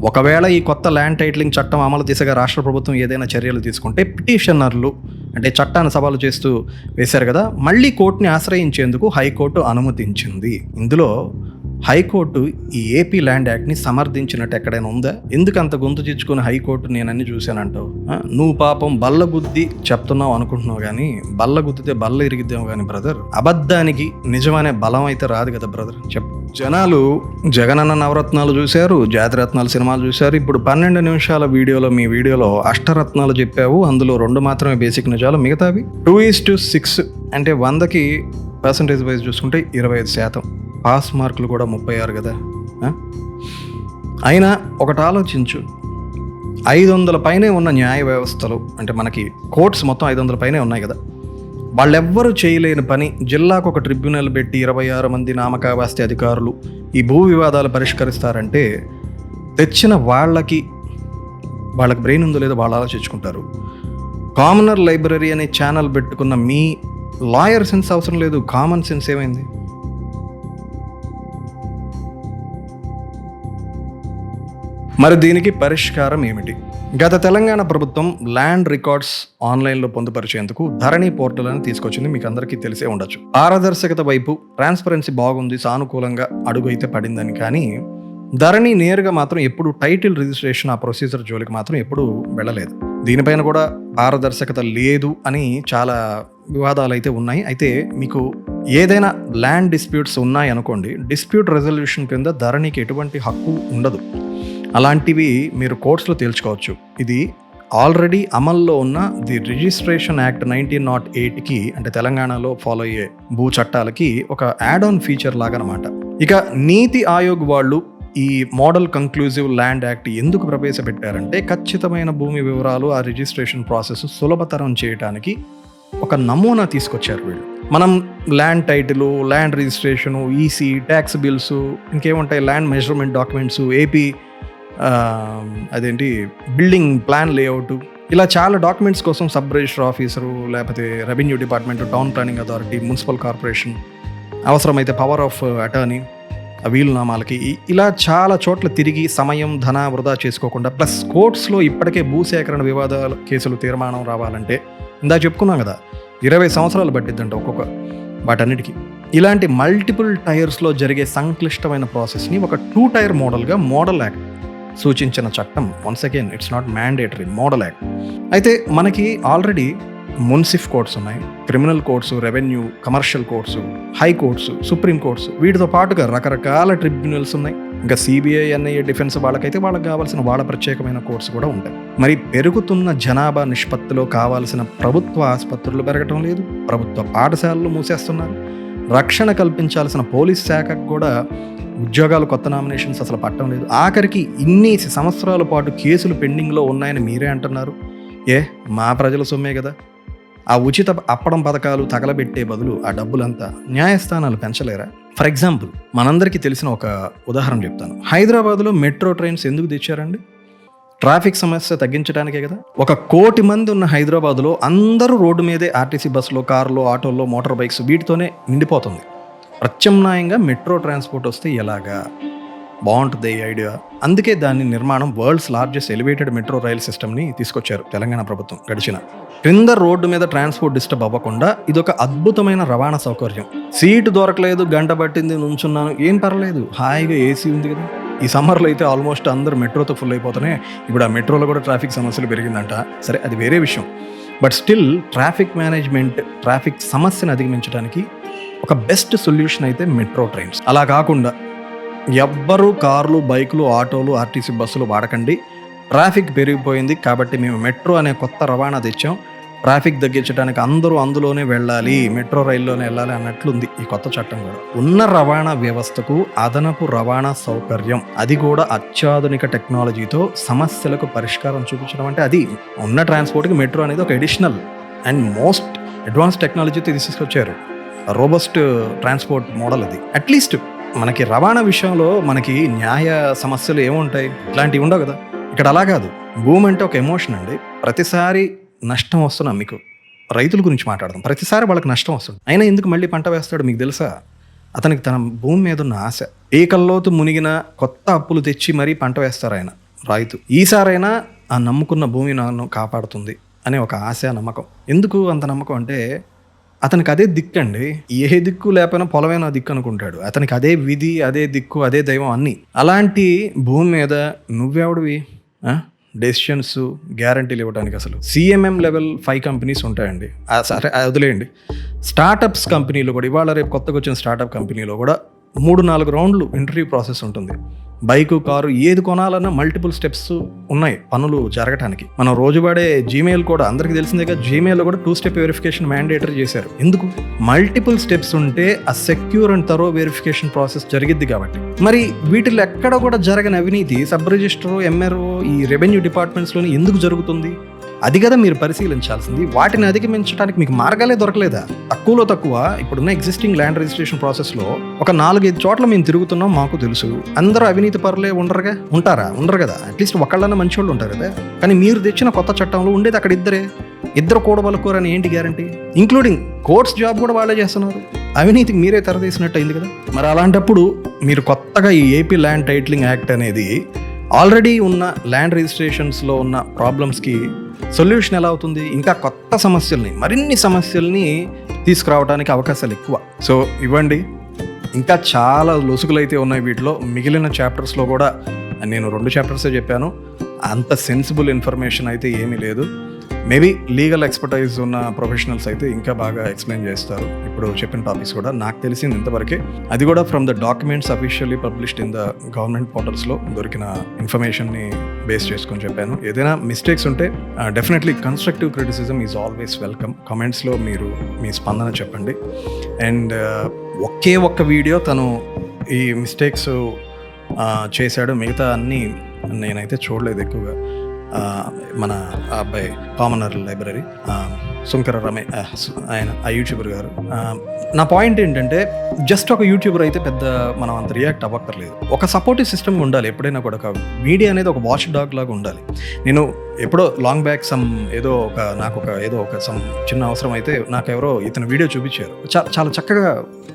ఒకవేళ ఈ కొత్త ల్యాండ్ టైటిలింగ్ చట్టం అమలు దిశగా రాష్ట్ర ప్రభుత్వం ఏదైనా చర్యలు తీసుకుంటే పిటిషనర్లు అంటే చట్టాన్ని సవాలు చేస్తూ వేశారు కదా, మళ్ళీ కోర్టుని ఆశ్రయించేందుకు హైకోర్టు అనుమతించింది. ఇందులో హైకోర్టు ఈ ఏపీ ల్యాండ్ యాక్ట్ని సమర్థించినట్టు ఎక్కడైనా ఉందా? ఎందుకంత గొంతు చిచ్చుకుని హైకోర్టు నేనన్నీ చూశానంటావు? నువ్వు పాపం బల్లగుద్ది చెప్తున్నావు అనుకుంటున్నావు, కానీ బల్ల గుద్దితే బల్ల ఇరిగిద్దాము కానీ బ్రదర్, అబద్ధానికి నిజమనే బలం అయితే రాదు కదా బ్రదర్. చెప్పు. జనాలు జగనన్న నవరత్నాలు చూశారు, జాతిరత్నాలు సినిమాలు చూశారు. ఇప్పుడు 12 నిమిషాల వీడియోలో మీ వీడియోలో అష్టరత్నాలు చెప్పావు, అందులో 2 మాత్రమే బేసిక్ నిజాలు, మిగతావి 2:6 అంటే 100కి పర్సంటేజ్ వైజ్ చూసుకుంటే 25%. పాస్ మార్కులు కూడా 36 కదా. అయినా ఒకటి ఆలోచించు, 500 పైనే ఉన్న న్యాయ వ్యవస్థలు అంటే మనకి కోర్ట్స్ మొత్తం 500 పైనే ఉన్నాయి కదా, వాళ్ళెవ్వరూ చేయలేని పని జిల్లాకు ఒక ట్రిబ్యునల్ పెట్టి 26 మంది నామకావాస్తి అధికారులు ఈ భూ వివాదాలు పరిష్కరిస్తారంటే తెచ్చిన వాళ్ళకి బ్రెయిన్ ఉందో లేదో వాళ్ళు ఆలోచించుకుంటారు. కామనర్ లైబ్రరీ అనే ఛానల్ పెట్టుకున్న మీ లాయర్ సెన్స్ అవసరం లేదు, కామన్ సెన్స్ ఏమైంది? మరి దీనికి పరిష్కారం ఏమిటి? గత తెలంగాణ ప్రభుత్వం ల్యాండ్ రికార్డ్స్ ఆన్లైన్లో పొందుపరిచేందుకు ధరణి పోర్టల్ అని తీసుకొచ్చింది, మీకు అందరికీ తెలిసే ఉండొచ్చు. పారదర్శకత వైపు ట్రాన్స్పరెన్సీ బాగుంది, సానుకూలంగా అడుగు అయితే పడిందని. కానీ ధరణి నేరుగా మాత్రం ఎప్పుడు టైటిల్ రిజిస్ట్రేషన్ ఆ ప్రొసీజర్ జోలికి మాత్రం ఎప్పుడు వెళ్ళలేదు. దీనిపైన కూడా పారదర్శకత లేదు అని చాలా వివాదాలు అయితే ఉన్నాయి. అయితే మీకు ఏదైనా ల్యాండ్ డిస్ప్యూట్స్ ఉన్నాయి అనుకోండి, డిస్ప్యూట్ రెజల్యూషన్ కింద ధరణికి ఎటువంటి హక్కు ఉండదు. అలాంటివి మీరు కోర్ట్స్లో తేల్చుకోవచ్చు. ఇది ఆల్రెడీ అమల్లో ఉన్న ది రిజిస్ట్రేషన్ యాక్ట్ 1908కి అంటే తెలంగాణలో ఫాలో అయ్యే భూ చట్టాలకి ఒక యాడ్ ఆన్ ఫీచర్ లాగా అనమాట. ఇక నీతి ఆయోగ్ వాళ్ళు ఈ మోడల్ కంక్లూజివ్ ల్యాండ్ యాక్ట్ ఎందుకు ప్రవేశపెట్టారంటే ఖచ్చితమైన భూమి వివరాలు ఆ రిజిస్ట్రేషన్ ప్రాసెస్ సులభతరం చేయడానికి ఒక నమూనా తీసుకొచ్చారు వీళ్ళు. మనం land title, land registration, EC, tax bills, ఇంకేముంటాయి, ల్యాండ్ మెజర్మెంట్ డాక్యుమెంట్స్, ఏపీ అదేంటి బిల్డింగ్ ప్లాన్ లేఅవుట్, ఇలా చాలా డాక్యుమెంట్స్ కోసం సబ్ రిజిస్టర్ ఆఫీసరు లేకపోతే revenue department, town planning authority, municipal corporation, అవసరమైతే పవర్ ఆఫ్ అటార్నీ వీలునామాలకి ఇలా చాలా చోట్ల తిరిగి సమయం ధన వృధా చేసుకోకుండా, ప్లస్ కోర్ట్స్లో ఇప్పటికే భూసేకరణ వివాదాల కేసులు తీర్మానం రావాలంటే ఇందాక చెప్పుకున్నాం కదా 20 సంవత్సరాలు పట్టిద్దంట ఒక్కొక్క వాటన్నిటికీ. ఇలాంటి మల్టిపుల్ టైర్స్లో జరిగే సంక్లిష్టమైన ప్రాసెస్ని ఒక 2 టైర్ మోడల్గా మోడల్ యాక్ట్ సూచించిన చట్టం. Once again it's not mandatory, model act. అయితే మనకి ఆల్రెడీ మున్సిఫ్ కోర్ట్స్ ఉన్నాయి, criminal courts, revenue, commercial courts, high courts, supreme courts, వీటితో పాటుగా రకరకాల ట్రిబ్యునల్స్ ఉన్నాయి. ఇంకా సిబిఐ, ఎన్ఐఏ, డిఫెన్స్ వాళ్ళకైతే వాళ్ళకి కావాల్సిన వాళ్ళ ప్రత్యేకమైన కోర్ట్స్ కూడా ఉంటాయి. మరి పెరుగుతున్న జనాభా నిష్పత్తిలో కావాల్సిన ప్రభుత్వ ఆసుపత్రులు పెరగటం లేదు, ప్రభుత్వ పాఠశాలలు మూసేస్తున్నారు, రక్షణ కల్పించాల్సిన పోలీస్ శాఖకు కూడా ఉద్యోగాలు, కొత్త నామినేషన్స్ అసలు పట్టడం లేదు. ఆఖరికి ఇన్ని సంవత్సరాల పాటు కేసులు పెండింగ్లో ఉన్నాయని మీరే అంటున్నారు. మా ప్రజల సొమ్మే కదా. ఆ ఉచిత అప్పడం పథకాలు తగలబెట్టే బదులు ఆ డబ్బులంతా న్యాయస్థానాలు పెంచలేరా? ఫర్ ఎగ్జాంపుల్, మనందరికీ తెలిసిన ఒక ఉదాహరణ చెప్తాను. హైదరాబాద్లో మెట్రో ట్రైన్స్ ఎందుకు తెచ్చారండి? ట్రాఫిక్ సమస్య తగ్గించడానికే కదా. 1 కోటి మంది ఉన్న హైదరాబాద్లో అందరూ రోడ్డు మీదే ఆర్టీసీ బస్సులో, కార్లో, ఆటోల్లో, మోటార్ బైక్స్ వీటితోనే నిండిపోతుంది. ప్రత్యామ్నాయంగా మెట్రో ట్రాన్స్పోర్ట్ వస్తే ఎలాగా? బాగుంటుంది ఈ ఐడియా. అందుకే దాని నిర్మాణం world's largest elevated metro rail సిస్టమ్ని తీసుకొచ్చారు తెలంగాణ ప్రభుత్వం గడిచిన. క్రింద రోడ్డు మీద ట్రాన్స్పోర్ట్ డిస్టర్బ్ అవ్వకుండా ఇదొక అద్భుతమైన రవాణా సౌకర్యం. సీటు దొరకలేదు, గంట పట్టింది, నుంచున్నాను, ఏం పర్లేదు, హాయిగా ఏసీ ఉంది కదా. ఈ సమ్మర్లో అయితే ఆల్మోస్ట్ అందరూ మెట్రోతో ఫుల్ అయిపోతున్నాయి. ఇప్పుడు ఆ మెట్రోలో కూడా ట్రాఫిక్ సమస్యలు పెరిగిందంట. సరే, అది వేరే విషయం. But still traffic management, traffic సమస్యను అధిగమించడానికి ఒక బెస్ట్ సొల్యూషన్ అయితే మెట్రో ట్రైన్స్. అలా కాకుండా ఎవ్వరూ కార్లు, బైకులు, ఆటోలు, ఆర్టీసీ బస్సులు వాడకండి, ట్రాఫిక్ పెరిగిపోయింది కాబట్టి మేము మెట్రో అనే కొత్త రవాణా తెచ్చాం, ట్రాఫిక్ తగ్గించడానికి అందరూ అందులోనే వెళ్ళాలి, మెట్రో రైల్లోనే వెళ్ళాలి అన్నట్లుంది ఈ కొత్త చట్టం కూడా. ఉన్న రవాణా వ్యవస్థకు అదనపు రవాణా సౌకర్యం, అది కూడా అత్యాధునిక టెక్నాలజీతో సమస్యలకు పరిష్కారం చూపించడం అంటే అది. ఉన్న ట్రాన్స్పోర్ట్కి మెట్రో అనేది ఒక ఎడిషనల్ అండ్ మోస్ట్ అడ్వాన్స్ టెక్నాలజీతో తీసుకొచ్చారు. రోబస్ట్ ట్రాన్స్పోర్ట్ మోడల్ అది. అట్లీస్ట్ మనకి రవాణా విషయంలో మనకి న్యాయ సమస్యలు ఏముంటాయి, ఇట్లాంటివి ఉండవు కదా. ఇక్కడ అలా కాదు. భూమి అంటే ఒక ఎమోషన్ అండి. ప్రతిసారి నష్టం వస్తున్నా, మీకు రైతుల గురించి మాట్లాడదాం, ప్రతిసారి వాళ్ళకి నష్టం వస్తుంది, అయినా ఎందుకు మళ్ళీ పంట వేస్తాడు మీకు తెలుసా? అతనికి తన భూమి మీద ఉన్న ఆశ. ఏకల్లోతు మునిగిన కొత్త అప్పులు తెచ్చి మరీ పంట వేస్తారు ఆయన రైతు. ఈసారైనా ఆ నమ్ముకున్న భూమి నన్ను కాపాడుతుంది అనే ఒక ఆశ, నమ్మకం. ఎందుకు అంత నమ్మకం అంటే అతనికి అదే దిక్కు అండి. ఏ దిక్కు లేకపోయినా పొలమైన దిక్కు అనుకుంటాడు. అతనికి అదే విధి, అదే దిక్కు, అదే దైవం అన్నీ. అలాంటి భూమి మీద నువ్వెవడివి డెసిషన్స్, గ్యారంటీలు ఇవ్వడానికి? అసలు CMM లెవెల్ 5 కంపెనీస్ ఉంటాయండి. సరే, వదిలేయండి. స్టార్టప్స్ కంపెనీలో కూడా ఇవాళ రేపు కొత్తగా వచ్చిన స్టార్టప్ కంపెనీలో కూడా 3-4 రౌండ్లు ఇంటర్వ్యూ ప్రాసెస్ ఉంటుంది. బైకు, కారు ఏది కొనాలన్నా మల్టిపుల్ స్టెప్స్ ఉన్నాయి పనులు జరగటానికి. మనం రోజు వాడే జీమెయిల్ కూడా అందరికీ తెలిసిందేగా, జీమెయిల్లో కూడా 2 స్టెప్ వెరిఫికేషన్ మ్యాండేటరీ చేశారు. ఎందుకు? మల్టిపుల్ స్టెప్స్ ఉంటే ఆ secure and thorough verification process జరిగిద్ది కాబట్టి. మరి వీటిలో ఎక్కడ కూడా జరగని అవినీతి సబ్ రిజిస్టర్, MRO, ఈ రెవెన్యూ డిపార్ట్మెంట్స్లోని ఎందుకు జరుగుతుంది? అది కదా మీరు పరిశీలించాల్సింది. వాటిని అధిగమించడానికి మీకు మార్గాలే దొరకలేదా? తక్కువలో తక్కువ ఇప్పుడున్న ఎగ్జిస్టింగ్ ల్యాండ్ రిజిస్ట్రేషన్ ప్రాసెస్లో ఒక 4-5 చోట్ల మేము తిరుగుతున్నాం, మాకు తెలుసు. అందరూ అవినీతి పరులే ఉండరు కదా. అట్లీస్ట్ ఒకళ్ళన్నా మంచి వాళ్ళు ఉంటారు కదా. కానీ మీరు తెచ్చిన కొత్త చట్టంలో ఉండేది అక్కడ ఇద్దరు కూడబలుకోరని ఏంటి గ్యారంటీ? ఇంక్లూడింగ్ కోర్ట్స్ జాబ్ కూడా వాళ్ళే చేస్తున్నారు. అవినీతికి మీరే తెరదీసినట్టు అయింది కదా. మరి అలాంటప్పుడు మీరు కొత్తగా ఈ ఏపీ ల్యాండ్ టైటిలింగ్ యాక్ట్ అనేది ఆల్రెడీ ఉన్న ల్యాండ్ రిజిస్ట్రేషన్స్లో ఉన్న ప్రాబ్లమ్స్కి సొల్యూషన్ ఎలా అవుతుంది? ఇంకా కొత్త సమస్యల్ని, మరిన్ని సమస్యల్ని తీసుకురావడానికి అవకాశాలు ఎక్కువ. సో ఇవ్వండి. ఇంకా చాలా లొసుగులు అయితే ఉన్నాయి వీటిలో. మిగిలిన చాప్టర్స్లో కూడా నేను 2 చాప్టర్సే చెప్పాను. అంత సెన్సిబుల్ ఇన్ఫర్మేషన్ అయితే ఏమీ లేదు. మేబీ లీగల్ ఎక్స్పర్టైజ్ ఉన్న ప్రొఫెషనల్స్ అయితే ఇంకా బాగా ఎక్స్ప్లెయిన్ చేస్తారు. ఇప్పుడు చెప్పిన టాపిక్స్ కూడా నాకు తెలిసింది ఇంతవరకే. అది కూడా from the documents officially published in the government పోర్టల్స్లో దొరికిన ఇన్ఫర్మేషన్ని బేస్ చేసుకొని చెప్పాను. ఏదైనా మిస్టేక్స్ ఉంటే definitely constructive criticism is always welcome. కామెంట్స్లో మీరు మీ స్పందన చెప్పండి. అండ్ ఒక్క వీడియో తను ఈ మిస్టేక్స్ చేశాడు, మిగతా అన్నీ నేనైతే చూడలేదు ఎక్కువగా. మన అబ్బాయి కామనర్ లైబ్రరీ సుంకర ఆయన ఆ యూట్యూబర్ గారు. నా పాయింట్ ఏంటంటే జస్ట్ ఒక యూట్యూబర్ అయితే పెద్ద మనం అంత రియాక్ట్ అవ్వక్కర్లేదు. ఒక సపోర్టివ్ సిస్టమ్ ఉండాలి ఎప్పుడైనా కూడా. మీడియా అనేది ఒక వాచ్ డాగ్ లాగా ఉండాలి. నేను ఎప్పుడో లాంగ్ బ్యాక్ నాకు ఒక చిన్న అవసరం అయితే నాకు ఎవరో ఇతను వీడియో చూపించారు. చాలా చక్కగా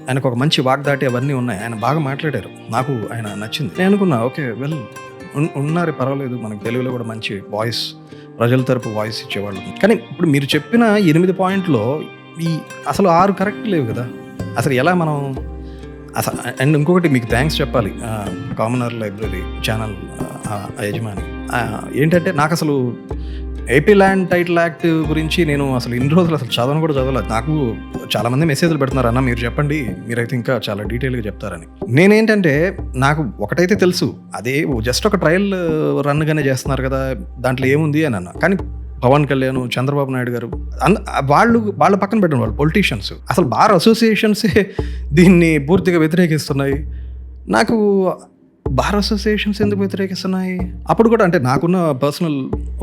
ఆయనకు ఒక మంచి వాగ్దాటి అవన్నీ ఉన్నాయి. ఆయన బాగా మాట్లాడారు, నాకు ఆయన నచ్చింది. నేను అనుకున్నా ఓకే ఉన్నారు, పర్వాలేదు, మనకు తెలుగులో కూడా మంచి వాయిస్, ప్రజల తరపు వాయిస్ ఇచ్చేవాళ్ళు. కానీ ఇప్పుడు మీరు చెప్పిన 8 పాయింట్లో అసలు 6 కరెక్ట్ లేవు కదా. అసలు ఎలా మనం అండ్ ఇంకొకటి మీకు థ్యాంక్స్ చెప్పాలి కామనర్ లైబ్రరీ ఛానల్ యజమాని. ఏంటంటే నాకు అసలు ఏపీ ల్యాండ్ టైటిల్ యాక్ట్ గురించి నేను అసలు ఇన్ని రోజులు అసలు చదవను కూడా చదవలేదు. నాకు చాలామంది మెసేజ్లు పెడుతున్నారు, అన్న మీరు చెప్పండి, మీరైతే ఇంకా చాలా డీటెయిల్గా చెప్తారని. నేనేంటంటే నాకు ఒకటైతే తెలుసు, అదే జస్ట్ ఒక ట్రయల్ రన్గానే చేస్తున్నారు కదా, దాంట్లో ఏముంది అని అన్న. కానీ పవన్ కళ్యాణ్, చంద్రబాబు నాయుడు గారు వాళ్ళ పక్కన పెట్టిన వాళ్ళు పొలిటీషియన్స్, అసలు బార్ అసోసియేషన్సే దీన్ని పూర్తిగా వ్యతిరేకిస్తున్నాయి. నాకు బార్ అసోసియేషన్స్ ఎందుకు వ్యతిరేకిస్తున్నాయి? అప్పుడు కూడా అంటే నాకున్న పర్సనల్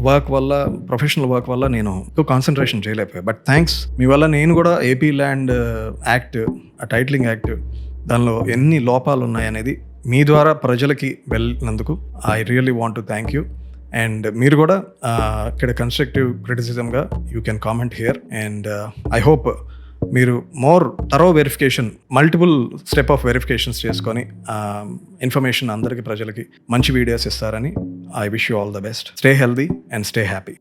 వర్క్ వల్ల, ప్రొఫెషనల్ వర్క్ వల్ల నేను ఎక్కువ కాన్సన్ట్రేషన్ చేయలేకపోయాను. బట్ థ్యాంక్స్, మీ వల్ల నేను కూడా ఏపీ ల్యాండ్ యాక్ట్, ఆ టైటిలింగ్ యాక్ట్, దానిలో ఎన్ని లోపాలు ఉన్నాయనేది మీ ద్వారా ప్రజలకి వెళ్ళినందుకు I really want to thank you. And మీరు కూడా ఇక్కడ కన్స్ట్రక్టివ్ క్రిటిసిజంగా you can comment here. And I hope మీరు more thorough verification, multiple step of verifications చేసుకొని ఇన్ఫర్మేషన్ అందరికీ, ప్రజలకి మంచి వీడియోస్ ఇస్తారని I wish you all the best. Stay healthy and stay happy.